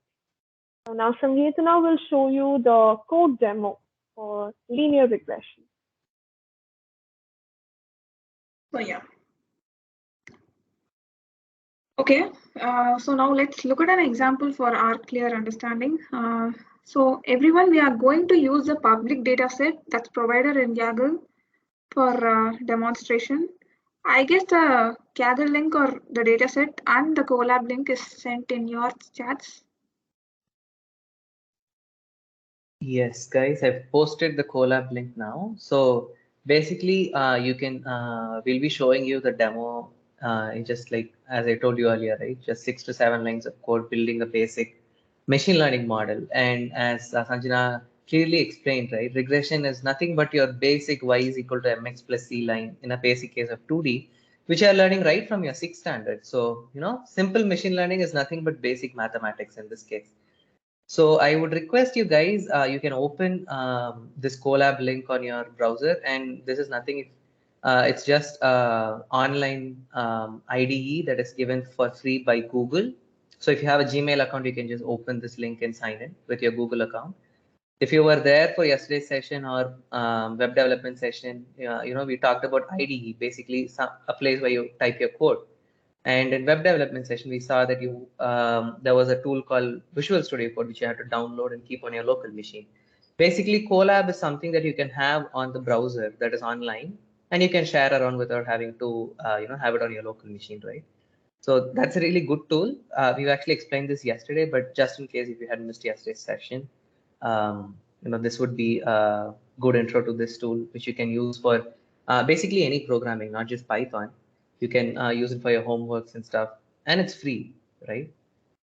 So now Sangeetana will show you the code demo for linear regression. So yeah. Okay, so now let's look at an example for our clear understanding. So everyone, we are going to use the public data set that's provided in Kaggle for demonstration. I guess the Kaggle link or the data set and the Colab link is sent in your chats. Yes, guys, I've posted the Colab link now. So basically, you can we'll be showing you the demo in just like as I told you earlier, right? Just 6 to 7 lines of code building a basic machine learning model. And as Sanjana clearly explained, right, regression is nothing but your basic y is equal to mx plus c line in a basic case of 2D, which you are learning right from your 6th standard. So, you know, simple machine learning is nothing but basic mathematics in this case. So I would request you guys, you can open this Colab link on your browser, and this is nothing. It's just online IDE that is given for free by Google. So if you have a Gmail account, you can just open this link and sign in with your Google account. If you were there for yesterday's session or web development session, you know, we talked about IDE, basically a place where you type your code. And in web development session, we saw that you there was a tool called Visual Studio Code, which you had to download and keep on your local machine. Basically, Colab is something that you can have on the browser that is online, and you can share around without having to you know, have it on your local machine, right? So that's a really good tool. We've actually explained this yesterday, but just in case if you had missed yesterday's session, this would be a good intro to this tool, which you can use for basically any programming, not just Python. You can use it for your homeworks and stuff, and it's free, right?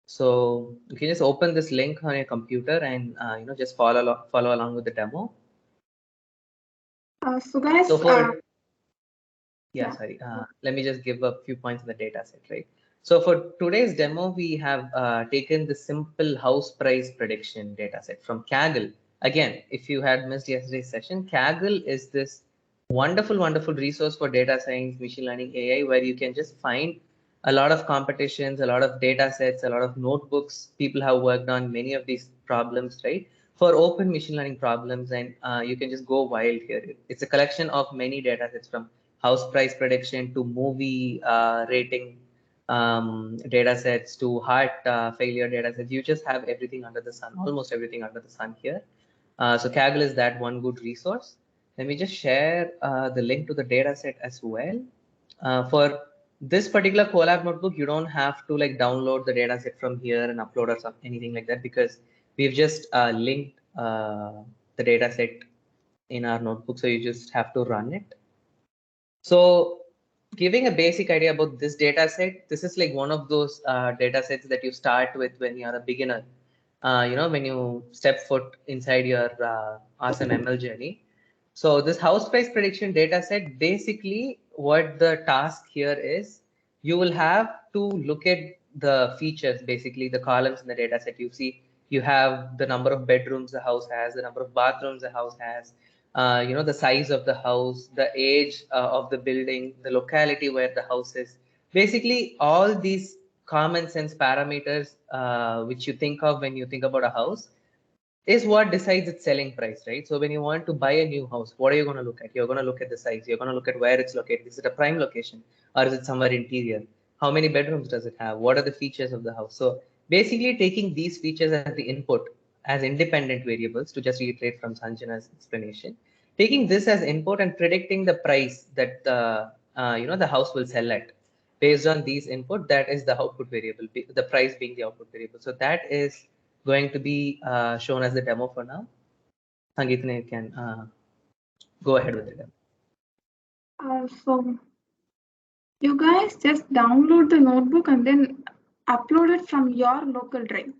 So you can just open this link on your computer and just follow along with the demo. So guys, sorry. Let me just give a few points in the data set, right? So for today's demo, we have taken the simple house price prediction data set from Kaggle. Again, if you had missed yesterday's session, Kaggle is this wonderful, wonderful resource for data science, machine learning, AI, where you can just find a lot of competitions, a lot of data sets, a lot of notebooks. People have worked on many of these problems, right? For open machine learning problems, and you can just go wild here. It's a collection of many data sets from house price prediction to movie rating data sets to heart failure data sets. You just have everything under the sun, almost everything under the sun here. So Kaggle is that one good resource. Let me just share the link to the data set as well. For this particular Colab notebook, you don't have to like download the data set from here and upload or something, anything like that, because we've just linked the data set in our notebook. So you just have to run it. So giving a basic idea about this data set, this is like one of those data sets that you start with when you're a beginner. When you step foot inside your awesome ML journey. So this house price prediction data set, basically what the task here is, you will have to look at the features, basically the columns in the data set. You see, you have the number of bedrooms the house has, the number of bathrooms the house has, the size of the house, the age of the building, the locality where the house is. Basically, all these common sense parameters which you think of when you think about a house is what decides its selling price, right? So when you want to buy a new house, what are you going to look at? You're going to look at the size. You're going to look at where it's located. Is it a prime location or is it somewhere interior? How many bedrooms does it have? What are the features of the house? So basically taking these features as the input as independent variables, to just reiterate from Sanjana's explanation, taking this as input and predicting the price that the house will sell at based on these input, that is the output variable, the price being the output variable. So that is going to be shown as the demo for now. Sangeetana, you can go ahead with the demo. So you guys just download the notebook and then upload it from your local drive.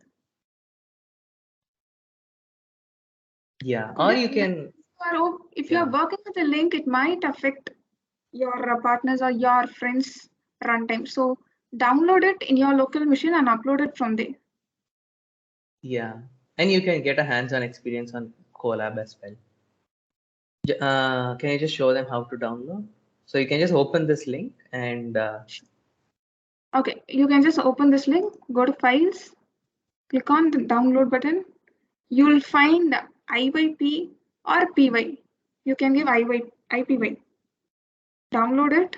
Yeah, or you can. If you're working with a link, it might affect your partners or your friends' runtime. So download it in your local machine and upload it from there. Yeah, and you can get a hands-on experience on Colab as well. Can you just show them how to download? So you can just open this link and. Okay, you can just open this link, go to Files, click on the download button. You will find IYP or PY. You can give IPY. Download it.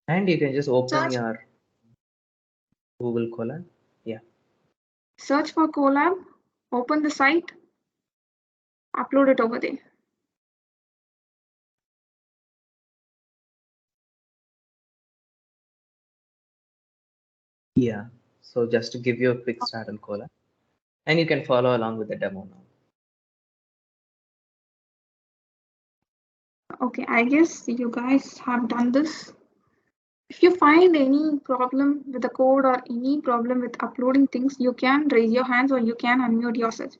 And you can just open your Google Colab. Yeah. Search for Colab, open the site, upload it over there. Yeah. So just to give you a quick start on Colab, and you can follow along with the demo now. Okay, I guess you guys have done this. If you find any problem with the code or any problem with uploading things, you can raise your hands or you can unmute yourself.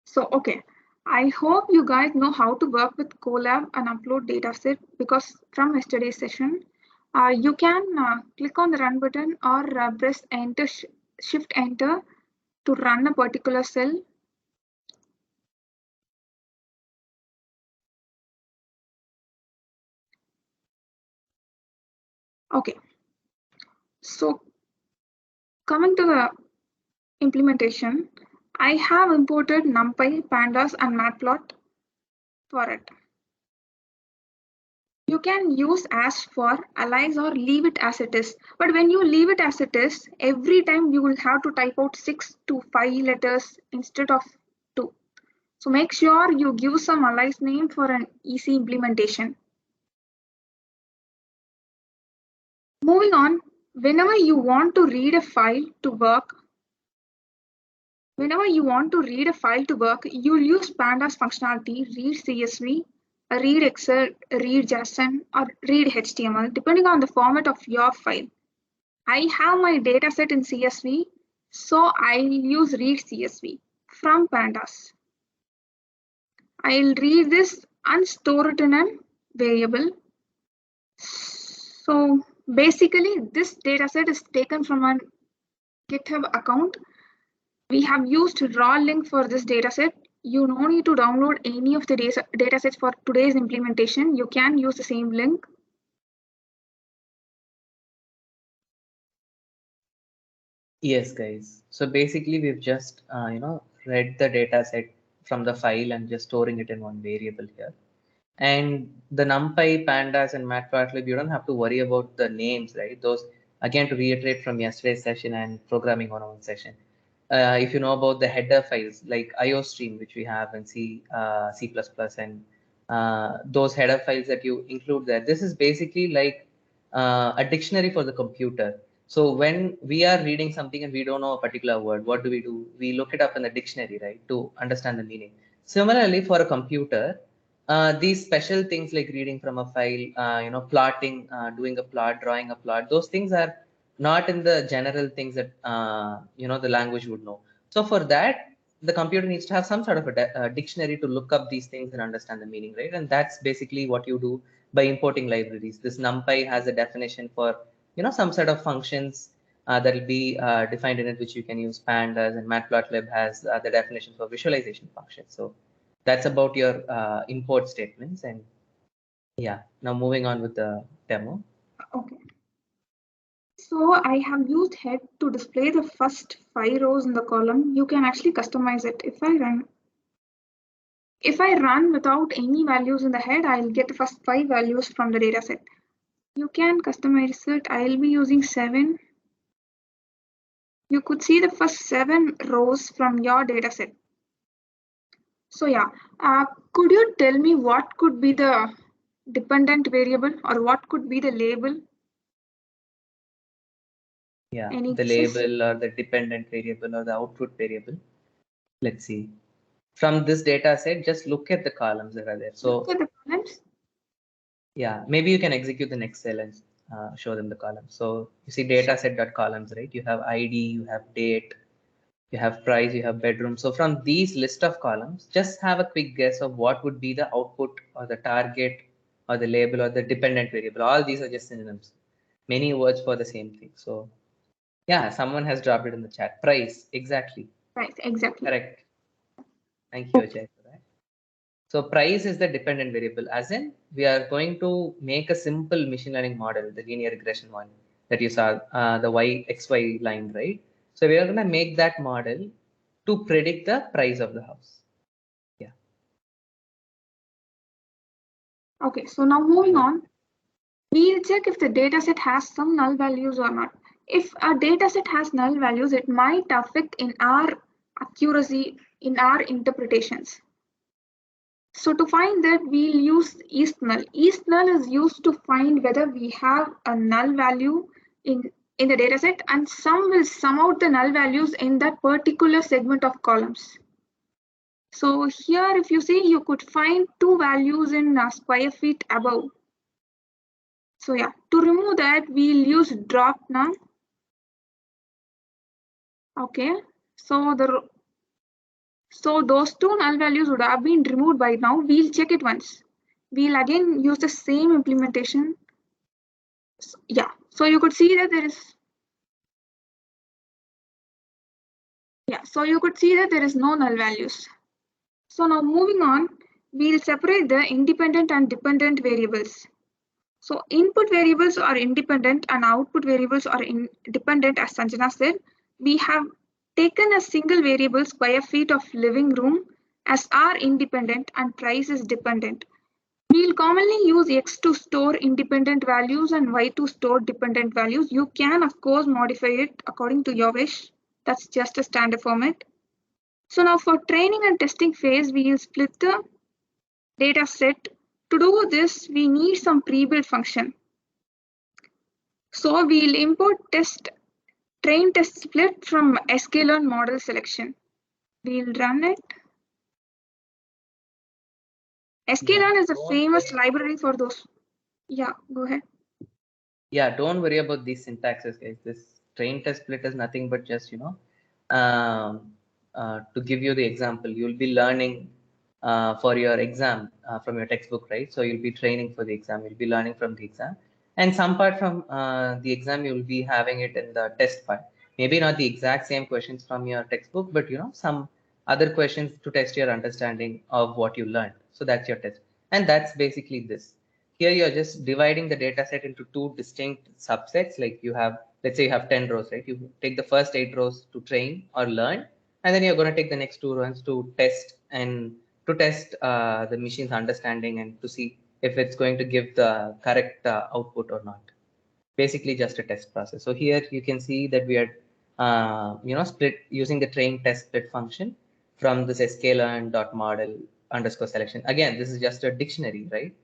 So, okay, I hope you guys know how to work with Colab and upload dataset, because from yesterday's session, you can click on the run button or press enter, shift enter to run a particular cell. Okay, so coming to the implementation, I have imported NumPy, Pandas, and Matplot for it. You can use as for, alias, or leave it as it is. But when you leave it as it is, every time you will have to type out 6 to 5 letters instead of 2. So make sure you give some alias name for an easy implementation. Moving on, whenever you want to read a file to work, you'll use Pandas functionality, read CSV, read Excel, read JSON, or read HTML, depending on the format of your file. I have my dataset in CSV, so I'll use read CSV from Pandas. I'll read this and store it in a variable. So basically, this dataset is taken from a GitHub account. We have used raw link for this dataset. You don't need to download any of the datasets for today's implementation. You can use the same link. Yes, guys. So basically, we've just read the data set from the file and just storing it in one variable here. And the NumPy, Pandas, and Matplotlib, you don't have to worry about the names, right? Those, again, to reiterate from yesterday's session and programming 101 session. If you know about the header files like IOStream, which we have in C, C++, and those header files that you include there, this is basically like a dictionary for the computer. So when we are reading something and we don't know a particular word, what do? We look it up in the dictionary, right, to understand the meaning. Similarly, for a computer, these special things like reading from a file, plotting, doing a plot, drawing a plot, those things are not in the general things that the language would know. So for that, the computer needs to have some sort of a dictionary to look up these things and understand the meaning, right? And that's basically what you do by importing libraries. This NumPy has a definition for some set of functions that will be defined in it, which you can use Pandas, and Matplotlib has the definition for visualization functions. So that's about your import statements. And yeah, now moving on with the demo. Okay. So I have used head to display the first 5 rows in the column. You can actually customize it. If I run without any values in the head, I'll get the first 5 values from the dataset. You can customize it. I'll be using 7. You could see the first 7 rows from your dataset. So yeah, could you tell me what could be the dependent variable or what could be the label? Yeah, the label or the dependent variable or the output variable. Let's see. From this data set, just look at the columns that are there. So look at the columns. Yeah, maybe you can execute the next cell and show them the columns. So you see dataset.columns, right? You have ID, you have date, you have price, you have bedroom. So from these list of columns, just have a quick guess of what would be the output or the target or the label or the dependent variable. All these are just synonyms, many words for the same thing. So yeah, someone has dropped it in the chat. Price, exactly. Price, exactly. Correct. Thank you, Ajay, for that. So price is the dependent variable, as in we are going to make a simple machine learning model, the linear regression one that you saw, the XY line, right? So we are going to make that model to predict the price of the house. Yeah. Okay, so now moving on, we'll check if the dataset has some null values or not. If a dataset has null values, it might affect in our accuracy in our interpretations. So to find that, we'll use EastNull. EastNull is used to find whether we have a null value in the dataset, and some will sum out the null values in that particular segment of columns. So here, if you see, you could find 2 values in square feet above. So yeah, to remove that, we'll use drop num. Okay, so those 2 null values would have been removed by now. We'll check it once. We'll again use the same implementation. So, yeah, so you could see that there is. Yeah, so you could see that there is no null values. So now moving on, we'll separate the independent and dependent variables. So input variables are independent and output variables are independent, as Sanjana said. We have taken a single variable square feet of living room as our independent and price is dependent. We'll commonly use X to store independent values and Y to store dependent values. You can, of course, modify it according to your wish. That's just a standard format. So now for training and testing phase, we will split the data set. To do this, we need some pre-built function. So we'll import train test split from sklearn model selection. We'll run it. sklearn is a famous library for those. Yeah, go ahead. Yeah, don't worry about these syntaxes, guys. This train test split is nothing but just, to give you the example, you'll be learning for your exam from your textbook, right? So you'll be training for the exam, you'll be learning from the exam. And some part from the exam, you'll be having it in the test part. Maybe not the exact same questions from your textbook, but some other questions to test your understanding of what you learned. So that's your test. And that's basically this. Here you're just dividing the data set into two distinct subsets. Like you have, let's say you have 10 rows, right? You take the first 8 rows to train or learn, and then you're going to take the next 2 rows to test the machine's understanding and to see if it's going to give the correct output or not. Basically just a test process. So here you can see that we are split using the train test split function from this sklearn.model_selection. Again, this is just a dictionary, right?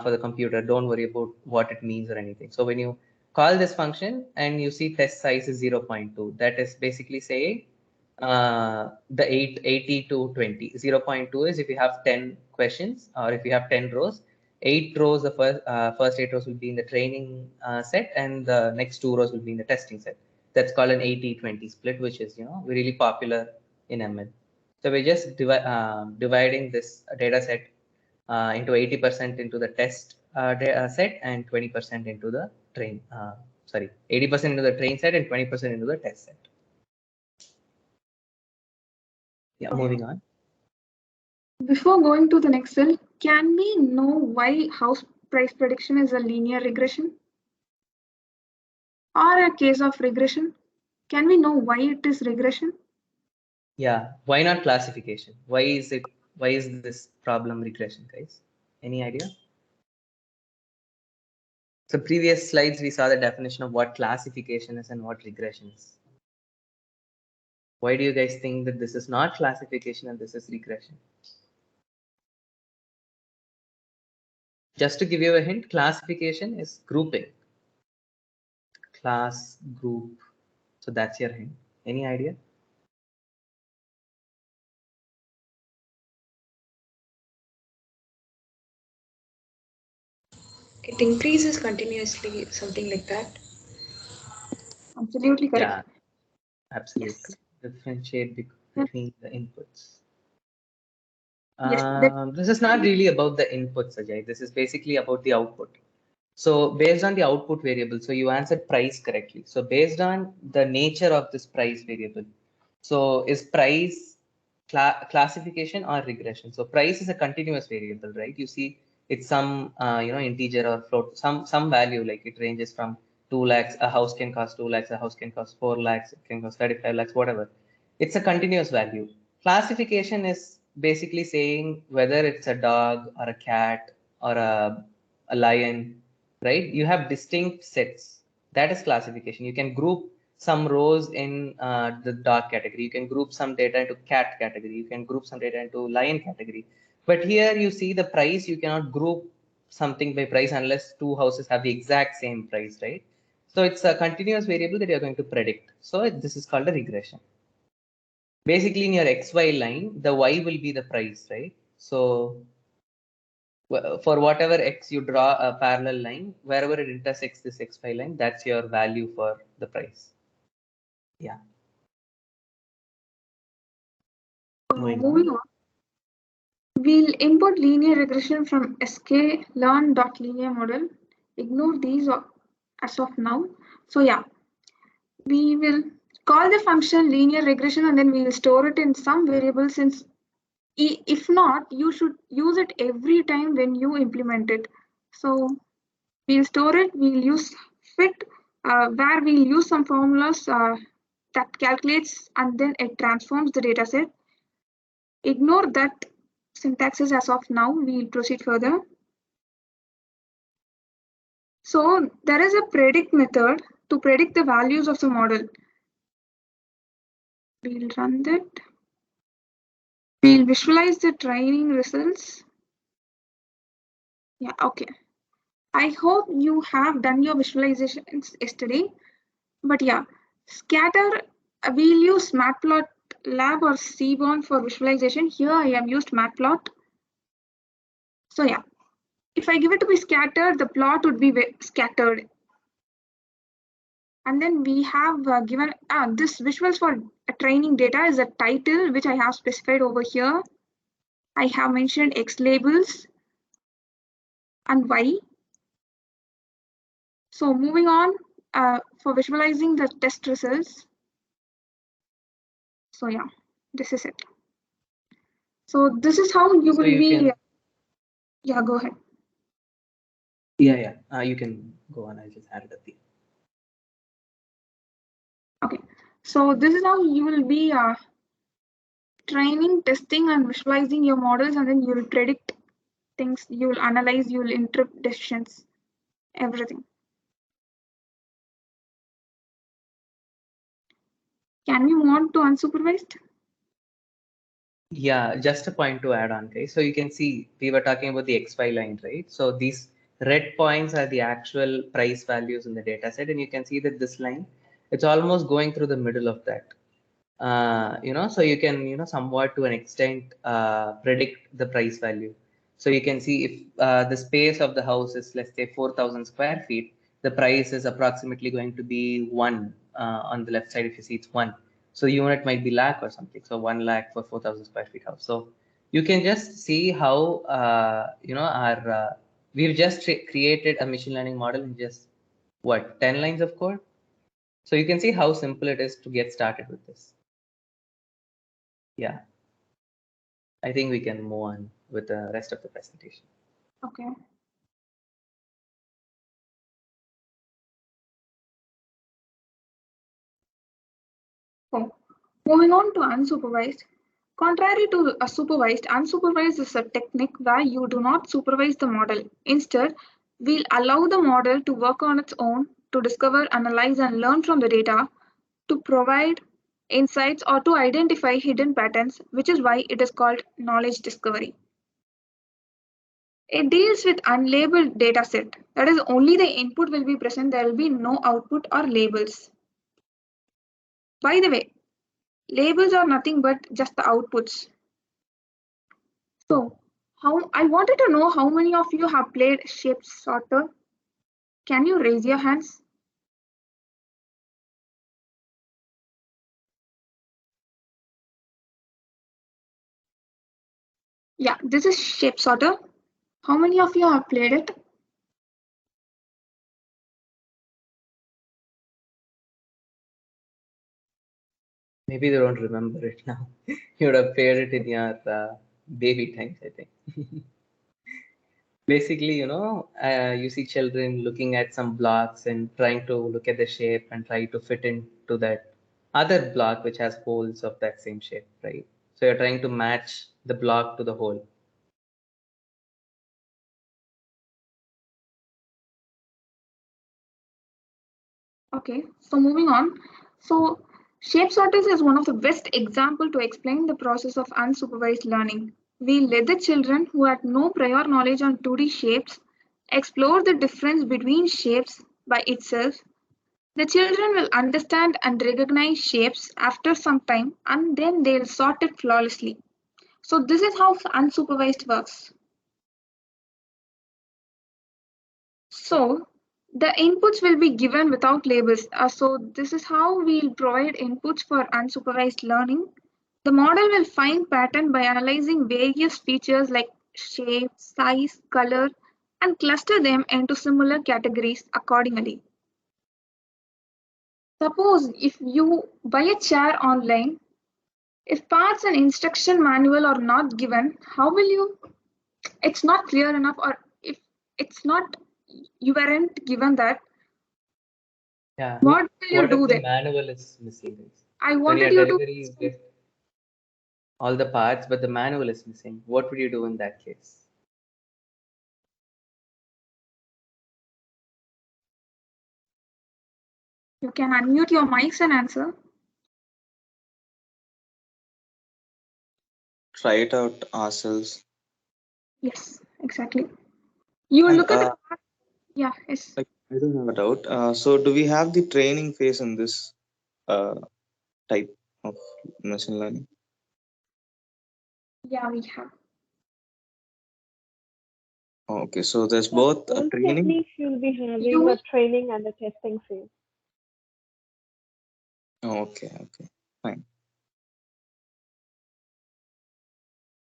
For the computer. Don't worry about what it means or anything. So when you call this function and you see test size is 0.2, that is basically saying the 80 to 20. 0.2 is if you have 10 questions or if you have 10 rows, 8 rows, the first 8 rows will be in the training set and the next 2 rows will be in the testing set. That's called an 80-20 split, which is really popular in ML. So we're just dividing this data set into 80% into the test set and 20% into the 80% into the train set and 20% into the test set. Yeah, moving on. Before going to the next cell, can we know why house price prediction is a linear regression? Or a case of regression? Can we know why it is regression? Yeah, why not classification? Why is this problem regression, guys? Any idea? So previous slides, we saw the definition of what classification is and what regression is. Why do you guys think that this is not classification and this is regression? Just to give you a hint, classification is grouping. Class, group. So that's your hint. Any idea? It increases continuously, something like that. Absolutely correct. Yeah, absolutely. Yes. Differentiate between the inputs. This is not really about the inputs, Ajay. This is basically about the output. So based on the output variable, so you answered price correctly. So based on the nature of this price variable, so is price classification or regression? So price is a continuous variable, right? You see it's some integer or float, some value, like it ranges from 2 lakhs, a house can cost 2 lakhs, a house can cost 4 lakhs, it can cost 35 lakhs, whatever. It's a continuous value. Classification is basically saying whether it's a dog or a cat or a lion, right? You have distinct sets. That is classification. You can group some rows in the dog category. You can group some data into cat category. You can group some data into lion category. But here you see the price, you cannot group something by price unless 2 houses have the exact same price, right? So it's a continuous variable that you're going to predict. So this is called a regression. Basically in your XY line, the Y will be the price, right? So for whatever X you draw a parallel line, wherever it intersects this XY line, that's your value for the price. Yeah. Moving on. We'll import linear regression from sklearn.linear model. Ignore these as of now. So yeah, we will call the function linear regression and then we will store it in some variable, since if not, you should use it every time when you implement it. So we'll store it, we'll use fit, where we'll use some formulas that calculates and then it transforms the data set. Ignore that syntaxes as of now, we'll proceed further. So there is a predict method to predict the values of the model. We'll run that. We'll visualize the training results. Yeah, okay. I hope you have done your visualizations yesterday. But yeah, scatter, we'll use Matplotlib or Seaborn for visualization. Here I have used Matplot. So yeah, if I give it to be scattered, the plot would be scattered. And then we have given this visuals for training data is a title, which I have specified over here. I have mentioned X labels and Y. So moving on for visualizing the test results. So yeah, this is it. So this is how you will be. Yeah, go ahead. Yeah. You can go on. I'll just add it at the end. Okay, so this is how you will be training, testing, and visualizing your models, and then you will predict things, you will analyze, you will interpret decisions, everything. Can we move on to unsupervised? Yeah, just a point to add on, okay? So you can see we were talking about the XY line, right? So these red points are the actual price values in the data set, and you can see that this line, it's almost going through the middle of that. So you can, somewhat to an extent predict the price value. So you can see if the space of the house is, let's say, 4,000 square feet, the price is approximately going to be 1 on the left side. If you see, it's 1. So unit might be lakh or something. So 1 lakh for 4,000 square feet house. So you can just see how, we've just created a machine learning model in just, 10 lines of code. So you can see how simple it is to get started with this. Yeah. I think we can move on with the rest of the presentation. Okay. So, moving on to unsupervised. Contrary to a supervised, unsupervised is a technique where you do not supervise the model. Instead, we'll allow the model to work on its own, to discover, analyze, and learn from the data, to provide insights, or to identify hidden patterns, which is why it is called knowledge discovery. It deals with unlabeled data set. That is, only the input will be present. There will be no output or labels. By the way, labels are nothing but just the outputs. So, I wanted to know how many of you have played shape sorter. Can you raise your hands? Yeah, this is shape sorter. How many of you have played it? Maybe they don't remember it now. You would have played it in your baby times, I think. Basically, you see children looking at some blocks and trying to look at the shape and try to fit into that other block which has holes of that same shape, right? So you're trying to match the block to the hole. Okay, so moving on. So shape sorters is one of the best example to explain the process of unsupervised learning. We let the children who had no prior knowledge on 2D shapes explore the difference between shapes by itself. The children will understand and recognize shapes after some time, and then they'll sort it flawlessly. So this is how unsupervised works. So the inputs will be given without labels. So this is how we'll provide inputs for unsupervised learning. The model will find pattern by analyzing various features like shape, size, color, and cluster them into similar categories accordingly. Suppose if you buy a chair online, if parts and instruction manual are not given, how will you? It's not clear enough, or if it's not, you weren't given that. Yeah. What will you What do if the then? manual is missing? I When wanted your you to. delivery, you get all the parts, but the manual is missing. What would you do in that case? You can unmute your mics and answer. Try it out ourselves. Yes, exactly. You And look at the yeah, yes. like, I don't have a doubt. So do we have the training phase in this type of machine learning? Yeah, we have. Okay, so there's For both all training. techniques, you'll be having You a will training and a testing phase. Okay, fine.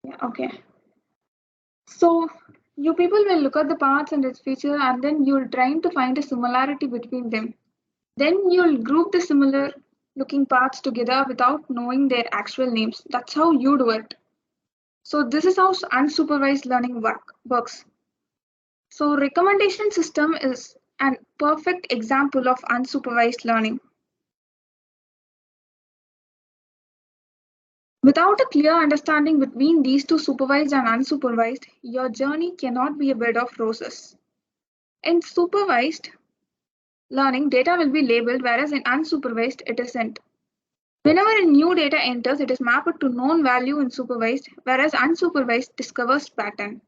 yeah, okay. So you people will look at the parts and its feature, and then you'll try to find a similarity between them. Then you'll group the similar looking parts together without knowing their actual names. That's how you do it. So this is how unsupervised learning works. So recommendation system is a perfect example of unsupervised learning. Without a clear understanding between these two, supervised and unsupervised, your journey cannot be a bed of roses. In supervised learning, data will be labeled, whereas in unsupervised, it isn't. Whenever a new data enters, it is mapped to known value in supervised, whereas unsupervised discovers pattern.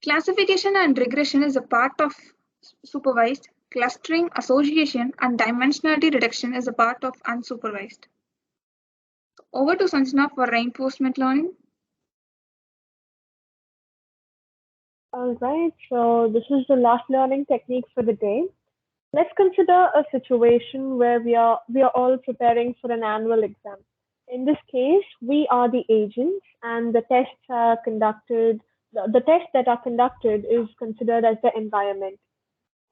Classification and regression is a part of supervised. Clustering, association, and dimensionality reduction is a part of unsupervised. Over to Sanjana for reinforcement learning. All right, so this is the last learning technique for the day. Let's consider a situation where we are all preparing for an annual exam. In this case, we are the agents, and the tests are conducted. The tests that are conducted is considered as the environment.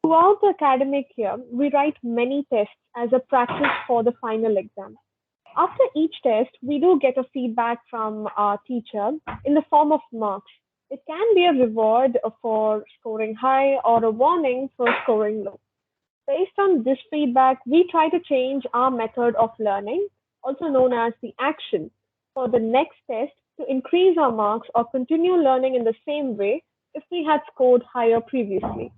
Throughout the academic year, we write many tests as a practice for the final exam. After each test, we do get a feedback from our teacher in the form of marks. It can be a reward for scoring high or a warning for scoring low. Based on this feedback, we try to change our method of learning, also known as the action, for the next test to increase our marks or continue learning in the same way if we had scored higher previously.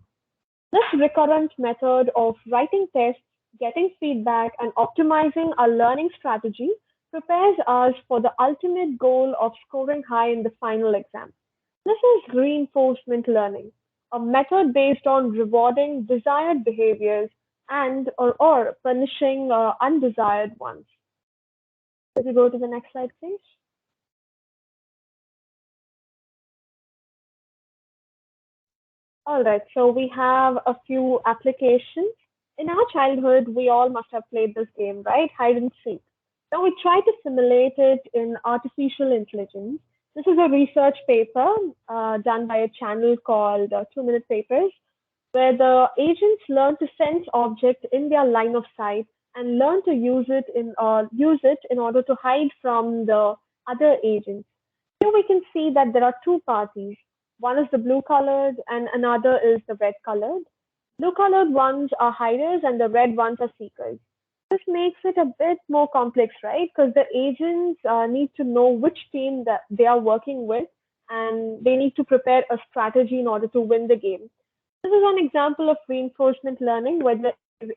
This recurrent method of writing tests, getting feedback, and optimizing our learning strategy prepares us for the ultimate goal of scoring high in the final exam. This is reinforcement learning, a method based on rewarding desired behaviors and or punishing undesired ones. Could you go to the next slide, please? All right, so we have a few applications. In our childhood, we all must have played this game, right? Hide and seek. Now we try to simulate it in artificial intelligence. This is a research paper done by a channel called 2 Minute Papers, where the agents learn to sense objects in their line of sight and learn to use it in order to hide from the other agents. Here we can see that there are two parties. One is the blue colored and another is the red colored. Blue colored ones are hiders and the red ones are seekers. This makes it a bit more complex, right? Because the agents need to know which team that they are working with and they need to prepare a strategy in order to win the game. This is an example of reinforcement learning where the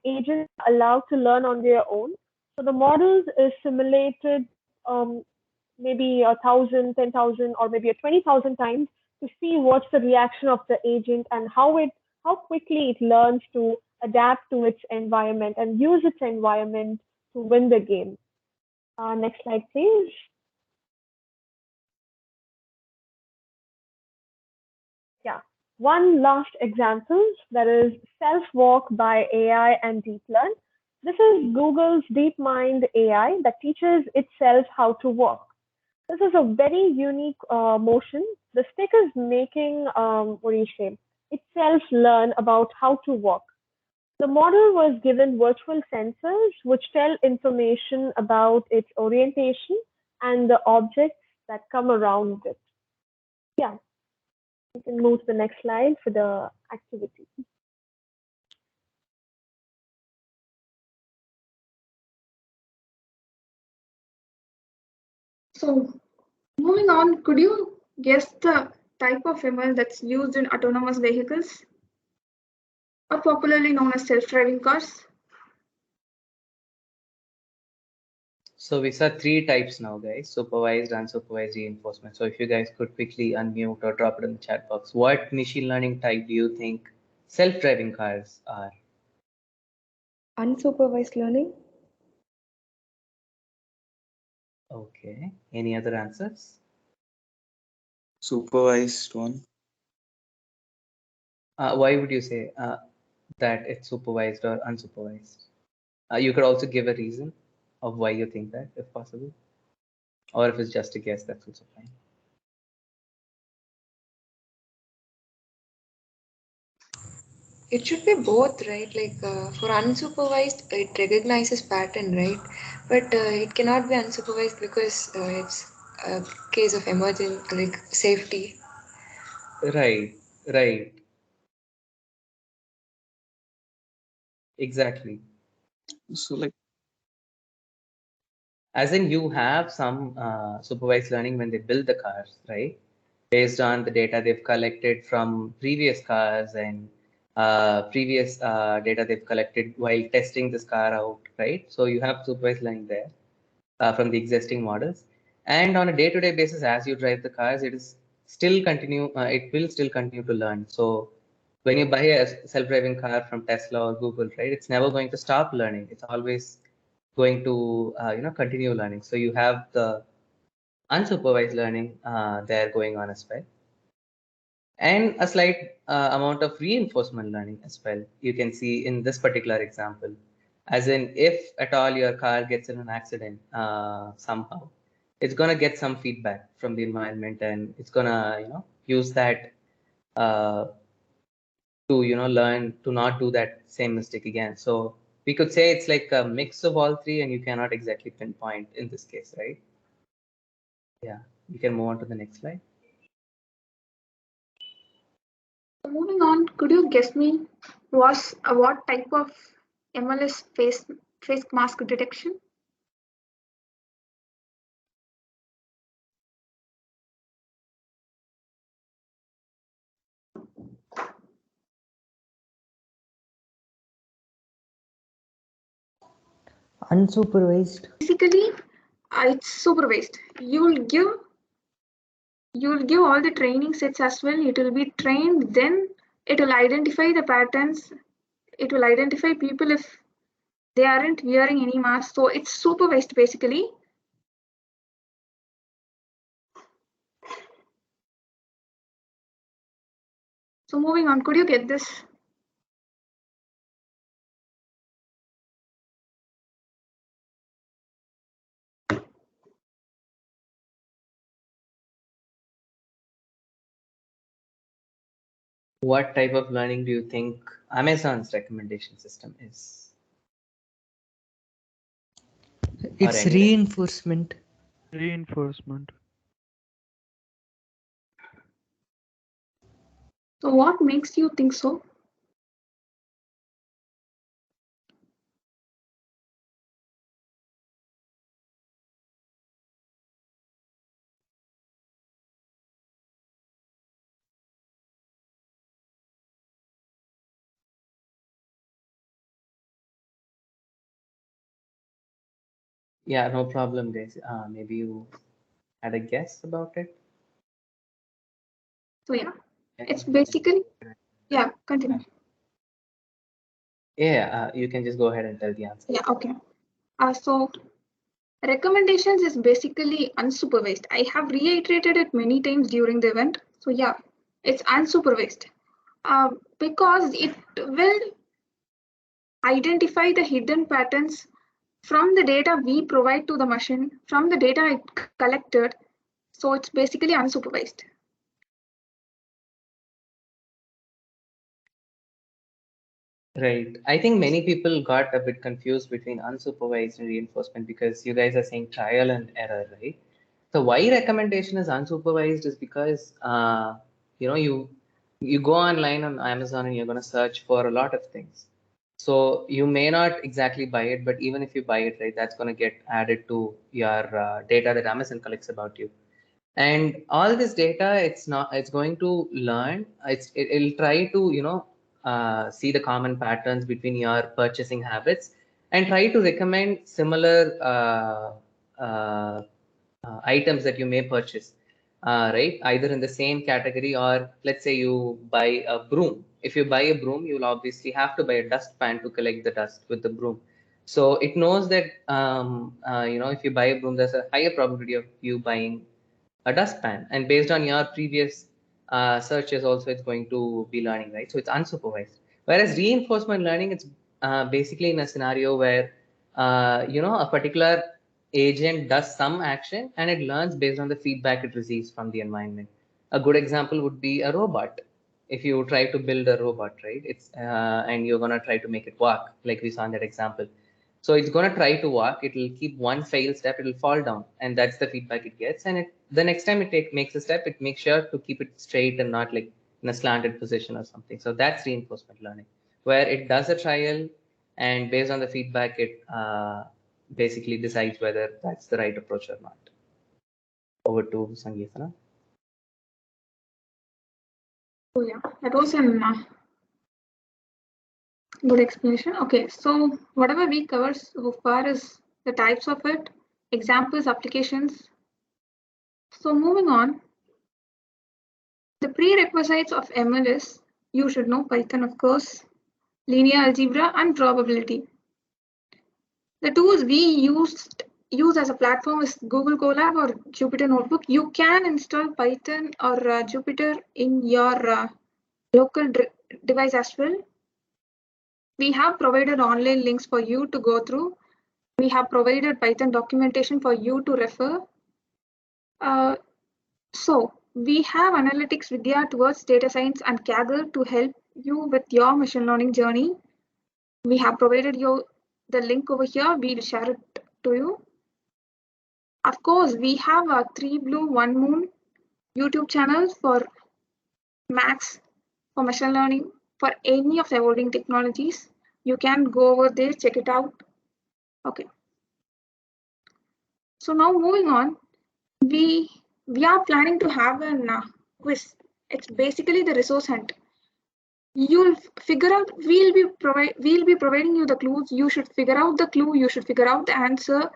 agents are allowed to learn on their own. So the models is simulated maybe 1,000, 10,000, or maybe 20,000 times to see what's the reaction of the agent and how quickly it learns to adapt to its environment and use its environment to win the game. Next slide, please. Yeah. One last example, that is Self-Walk by AI and Deep Learn. This is Google's DeepMind AI that teaches itself how to walk. This is a very unique motion. The stick is making, itself learn about how to walk. The model was given virtual sensors which tell information about its orientation and the objects that come around it. Yeah, we can move to the next slide for the activity. So moving on, could you guess the type of ML that's used in autonomous vehicles, or popularly known as self-driving cars? So we saw 3 types now, guys: supervised, unsupervised, reinforcement. So if you guys could quickly unmute or drop it in the chat box, what machine learning type do you think self-driving cars are? Unsupervised learning? Okay. Any other answers? Supervised one. Why would you say that it's supervised or unsupervised? You could also give a reason of why you think that, if possible. Or if it's just a guess, that's also fine. It should be both, right? Like for unsupervised, it recognizes pattern, right? But it cannot be unsupervised because it's a case of emergent, like safety. Right, right. Exactly. So like, As in, you have some supervised learning when they build the cars, right? Based on the data they've collected from previous cars and previous data they've collected while testing this car out, right? So you have supervised learning there from the existing models. And on a day-to-day basis, as you drive the cars, it is still continue. It will still continue to learn. So when you buy a self-driving car from Tesla or Google, right, it's never going to stop learning. It's always going to continue learning. So you have the unsupervised learning there going on as well, and a slight amount of reinforcement learning as well. You can see in this particular example, as in if at all your car gets in an accident somehow, it's gonna get some feedback from the environment, and it's gonna use that uh, to learn to not do that same mistake again. So we could say it's like a mix of all 3, and you cannot exactly pinpoint in this case, right? Yeah, you can move on to the next slide. So moving on, could you guess me what type of MLS face mask detection? Unsupervised. Basically, it's supervised. You'll give all the training sets as well. It will be trained, then it will identify the patterns. It will identify people if they aren't wearing any mask. So it's supervised basically. So moving on, could you get this? What type of learning do you think Amazon's recommendation system is? It's reinforcement. Reinforcement. So what makes you think so? Yeah, no problem, guys. Maybe you had a guess about it. So yeah, it's basically, yeah, continue. Yeah, you can just go ahead and tell the answer. Yeah, okay. So recommendations is basically unsupervised. I have reiterated it many times during the event. So yeah, it's unsupervised because it will identify the hidden patterns from the data we provide to the machine, from the data it collected. So it's basically unsupervised. Right. I think many people got a bit confused between unsupervised and reinforcement because you guys are saying trial and error, right? So why recommendation is unsupervised is because you go online on Amazon and you're going to search for a lot of things. So you may not exactly buy it, but even if you buy it, right, that's going to get added to your data that Amazon collects about you. And all this data, it's going to learn. It'll try to see the common patterns between your purchasing habits and try to recommend similar items that you may purchase, right? Either in the same category, or let's say you buy a broom. If you buy a broom, you'll obviously have to buy a dustpan to collect the dust with the broom. So it knows that if you buy a broom, there's a higher probability of you buying a dustpan, and based on your previous searches, also it's going to be learning, right? So it's unsupervised. Whereas reinforcement learning, it's basically in a scenario where a particular agent does some action and it learns based on the feedback it receives from the environment. A good example would be a robot. If you try to build a robot, right, it's and you're going to try to make it walk, like we saw in that example. So it's going to try to walk, it will keep one fail step, it will fall down, and that's the feedback it gets. And the next time it makes a step, it makes sure to keep it straight and not like in a slanted position or something. So that's reinforcement learning, where it does a trial, and based on the feedback, it basically decides whether that's the right approach or not. Over to Sangeeta. Oh yeah, that was a good explanation. Okay, so whatever we covered so far is the types of it, examples, applications. So moving on, the prerequisites of ML is you should know Python, of course, linear algebra, and probability. The tools we use as a platform is Google Colab or Jupyter Notebook. You can install Python or Jupyter in your local device as well. We have provided online links for you to go through. We have provided Python documentation for you to refer. So we have Analytics Vidya towards data science and Kaggle to help you with your machine learning journey. We have provided you the link over here. We'll share it to you. Of course, we have a 3 Blue 1 Moon YouTube channel for Max, for machine learning, for any of the evolving technologies. You can go over there, check it out. Okay. So now moving on, we are planning to have a quiz. It's basically the resource hunt. You'll figure out, we'll be providing you the clues. You should figure out the clue, you should figure out the answer.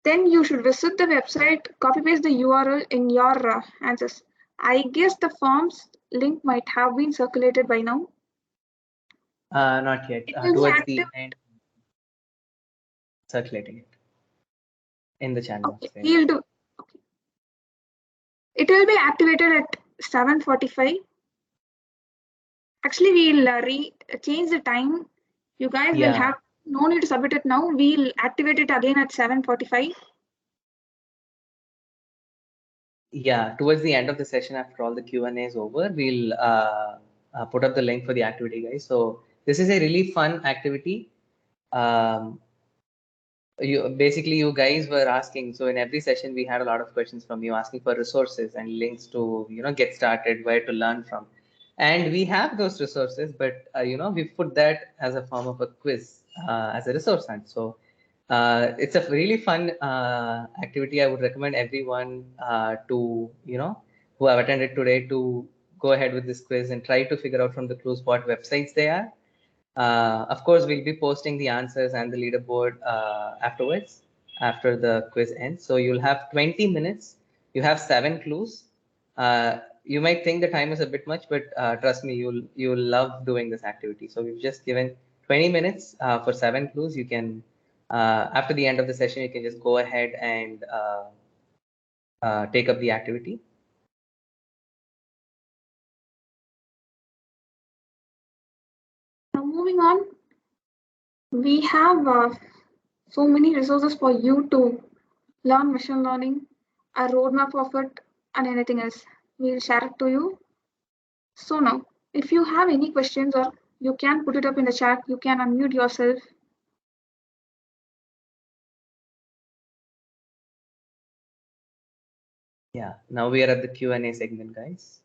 Then you should visit the website, copy paste the URL in your answers. I guess the forms link might have been circulated by now. Not yet. Towards the end, circulating it in the channel. Okay, we'll do. Okay. It will be activated at 7:45. Actually, we'll change the time. You guys will have no need to submit it now. We'll activate it again at 7:45. Yeah, towards the end of the session, after all the Q&A is over, we'll put up the link for the activity, guys. So this is a really fun activity. You guys were asking. So in every session, we had a lot of questions from you asking for resources and links to get started, where to learn from. And we have those resources, but we put that as a form of a quiz as a resource hunt. So it's a really fun activity. I would recommend everyone to who have attended today to go ahead with this quiz and try to figure out from the clues what websites they are. Of course, we'll be posting the answers and the leaderboard afterwards, after the quiz ends. So you'll have 20 minutes. You have 7 clues. You might think the time is a bit much, but trust me, you'll love doing this activity. So we've just given 20 minutes for 7 clues. You can, after the end of the session, you can just go ahead and take up the activity. Now moving on, we have so many resources for you to learn machine learning, a roadmap of it, and anything else. We'll share it to you. So now, if you have any questions, or you can put it up in the chat, you can unmute yourself. Yeah, now we are at the Q&A segment, guys.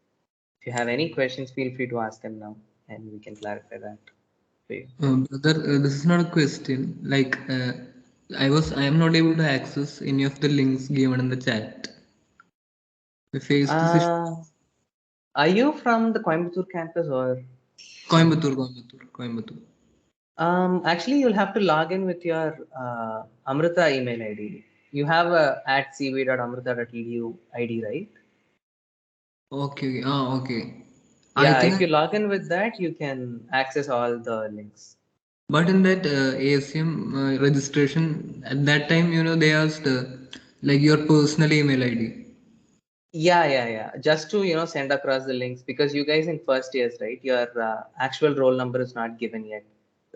If you have any questions, feel free to ask them now, and we can clarify that for you. Brother, this is not a question. Like, I am not able to access any of the links given in the chat. We faced this issue. Are you from the Coimbatore campus or? Coimbatore. Actually, you'll have to log in with your Amrita email ID. you have a @cv.amrita.edu ID, right? Okay. Okay. Yeah, I think if you log in with that, you can access all the links. But in that ASM registration, at that time, they asked like your personal email ID. Yeah. Just to send across the links, because you guys in first years, right? Your actual roll number is not given yet.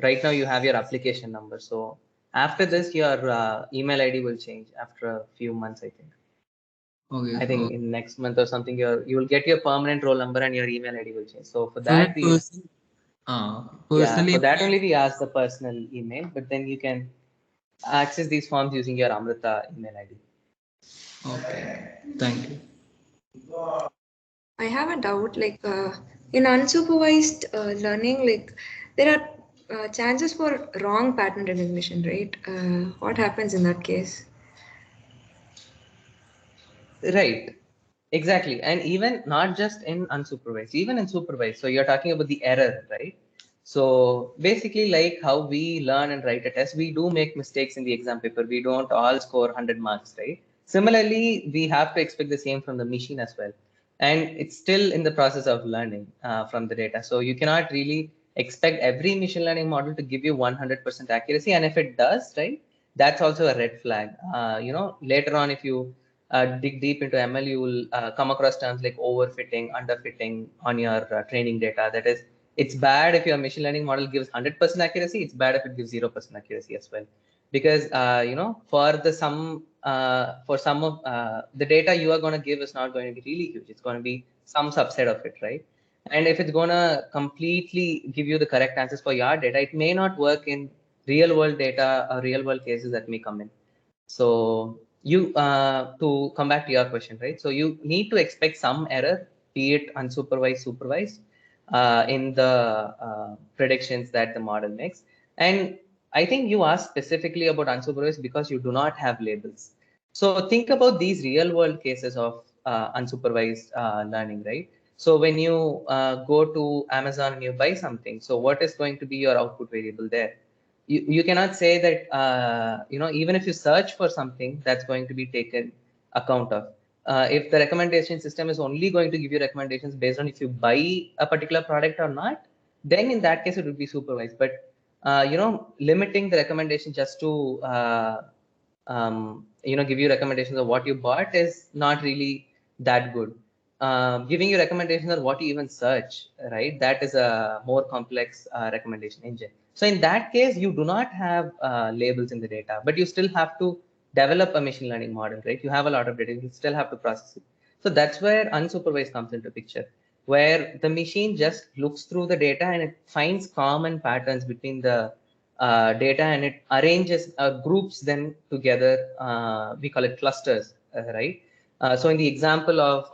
Right now, you have your application number. So after this, your email ID will change after a few months, I think. Okay. I think in next month or something, you will get your permanent roll number and your email ID will change. So for So that, personally, for that only we ask the personal email, but then you can access these forms using your Amrita email ID. Okay, thank you. I have a doubt, like in unsupervised learning, like there are chances for wrong pattern recognition, right? What happens in that case? Right. Exactly. And even not just in unsupervised, even in supervised. So you're talking about the error, right? So basically, like how we learn and write a test, we do make mistakes in the exam paper. We don't all score 100 marks, right? Similarly, we have to expect the same from the machine as well. And it's still in the process of learning from the data. So you cannot really expect every machine learning model to give you 100% accuracy. And if it does, right, that's also a red flag. Later on, if you dig deep into ML, you will come across terms like overfitting, underfitting on your training data. That is, it's bad if your machine learning model gives 100% accuracy. It's bad if it gives 0% accuracy as well, because for some of the data you are going to give is not going to be really huge. It's going to be some subset of it, right? And if it's going to completely give you the correct answers for your data, it may not work in real world data or real world cases that may come in. So you to come back to your question, right? So you need to expect some error, be it unsupervised, supervised, in the predictions that the model makes. And I think you asked specifically about unsupervised because you do not have labels. So think about these real world cases of unsupervised learning, right? So when you go to Amazon and you buy something, so what is going to be your output variable there? You cannot say that even if you search for something, that's going to be taken account of. If the recommendation system is only going to give you recommendations based on if you buy a particular product or not, then in that case it would be supervised. But limiting the recommendation just to give you recommendations of what you bought is not really that good. Giving you recommendations on what you even search, right? That is a more complex recommendation engine. So in that case, you do not have labels in the data, but you still have to develop a machine learning model, right? You have a lot of data, you still have to process it. So that's where unsupervised comes into picture, where the machine just looks through the data and it finds common patterns between the data and it arranges groups them together. We call it clusters, right? So in the example of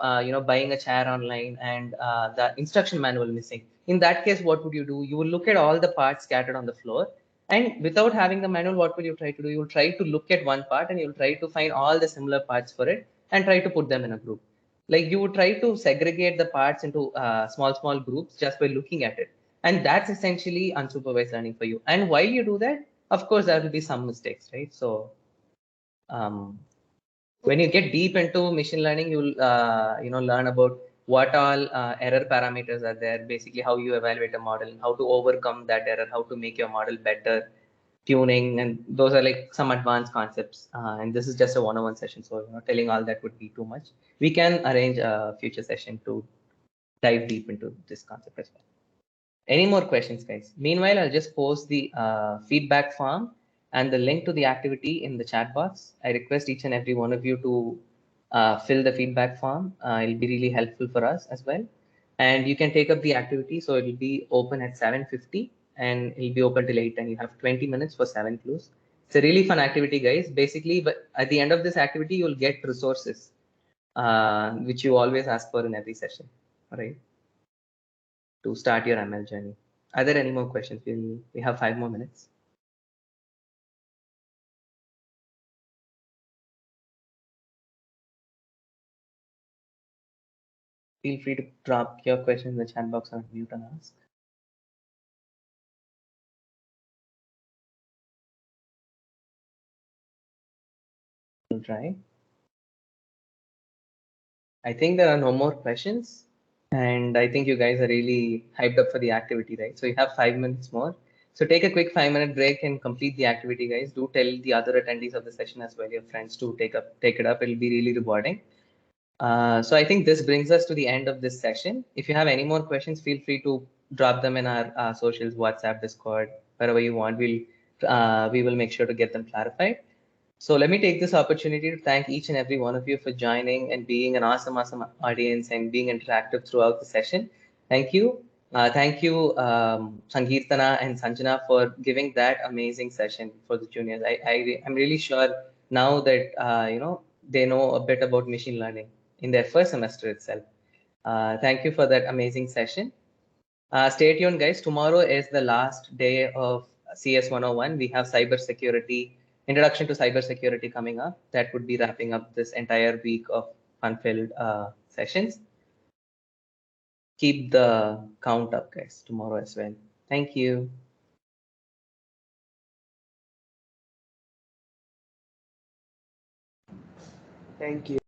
buying a chair online and the instruction manual missing, in that case, what would you do? You will look at all the parts scattered on the floor, and without having the manual, what will you try to do? You will try to look at one part and you'll try to find all the similar parts for it and try to put them in a group. Like you would try to segregate the parts into small groups just by looking at it. And that's essentially unsupervised learning for you. And while you do that, of course, there will be some mistakes, right? So when you get deep into machine learning, you'll learn about what all error parameters are there, basically how you evaluate a model, how to overcome that error, how to make your model better, tuning, and those are like some advanced concepts. And this is just a one-on-one session, so telling all that would be too much. We can arrange a future session to dive deep into this concept as well. Any more questions, guys? Meanwhile, I'll just post the feedback form and the link to the activity in the chat box. I request each and every one of you to fill the feedback form. It'll be really helpful for us as well. And you can take up the activity. So it'll be open at 7:50 and it'll be open till 8, and you have 20 minutes for 7 clues. It's a really fun activity, guys. Basically, but at the end of this activity, you'll get resources, which you always ask for in every session, all right? To start your ML journey. Are there any more questions? We have 5 more minutes. Feel free to drop your questions in the chat box or mute and ask. try. I think there are no more questions. And I think you guys are really hyped up for the activity, right? So you have 5 minutes more. So take a quick 5-minute break and complete the activity, guys. Do tell the other attendees of the session as well, your friends, to take it up. It'll be really rewarding. So I think this brings us to the end of this session. If you have any more questions, feel free to drop them in our socials, WhatsApp, Discord, wherever you want. We will make sure to get them clarified. So let me take this opportunity to thank each and every one of you for joining and being an awesome audience and being interactive throughout the session. Thank you. Thank you, Sankirtana and Sanjana, for giving that amazing session for the juniors. I'm really sure now that they know a bit about machine learning in their first semester itself. Thank you for that amazing session. Stay tuned, guys. Tomorrow is the last day of CS 101. We have cybersecurity, introduction to cybersecurity coming up. That would be wrapping up this entire week of fun-filled sessions. Keep the count up, guys, tomorrow as well. Thank you. Thank you.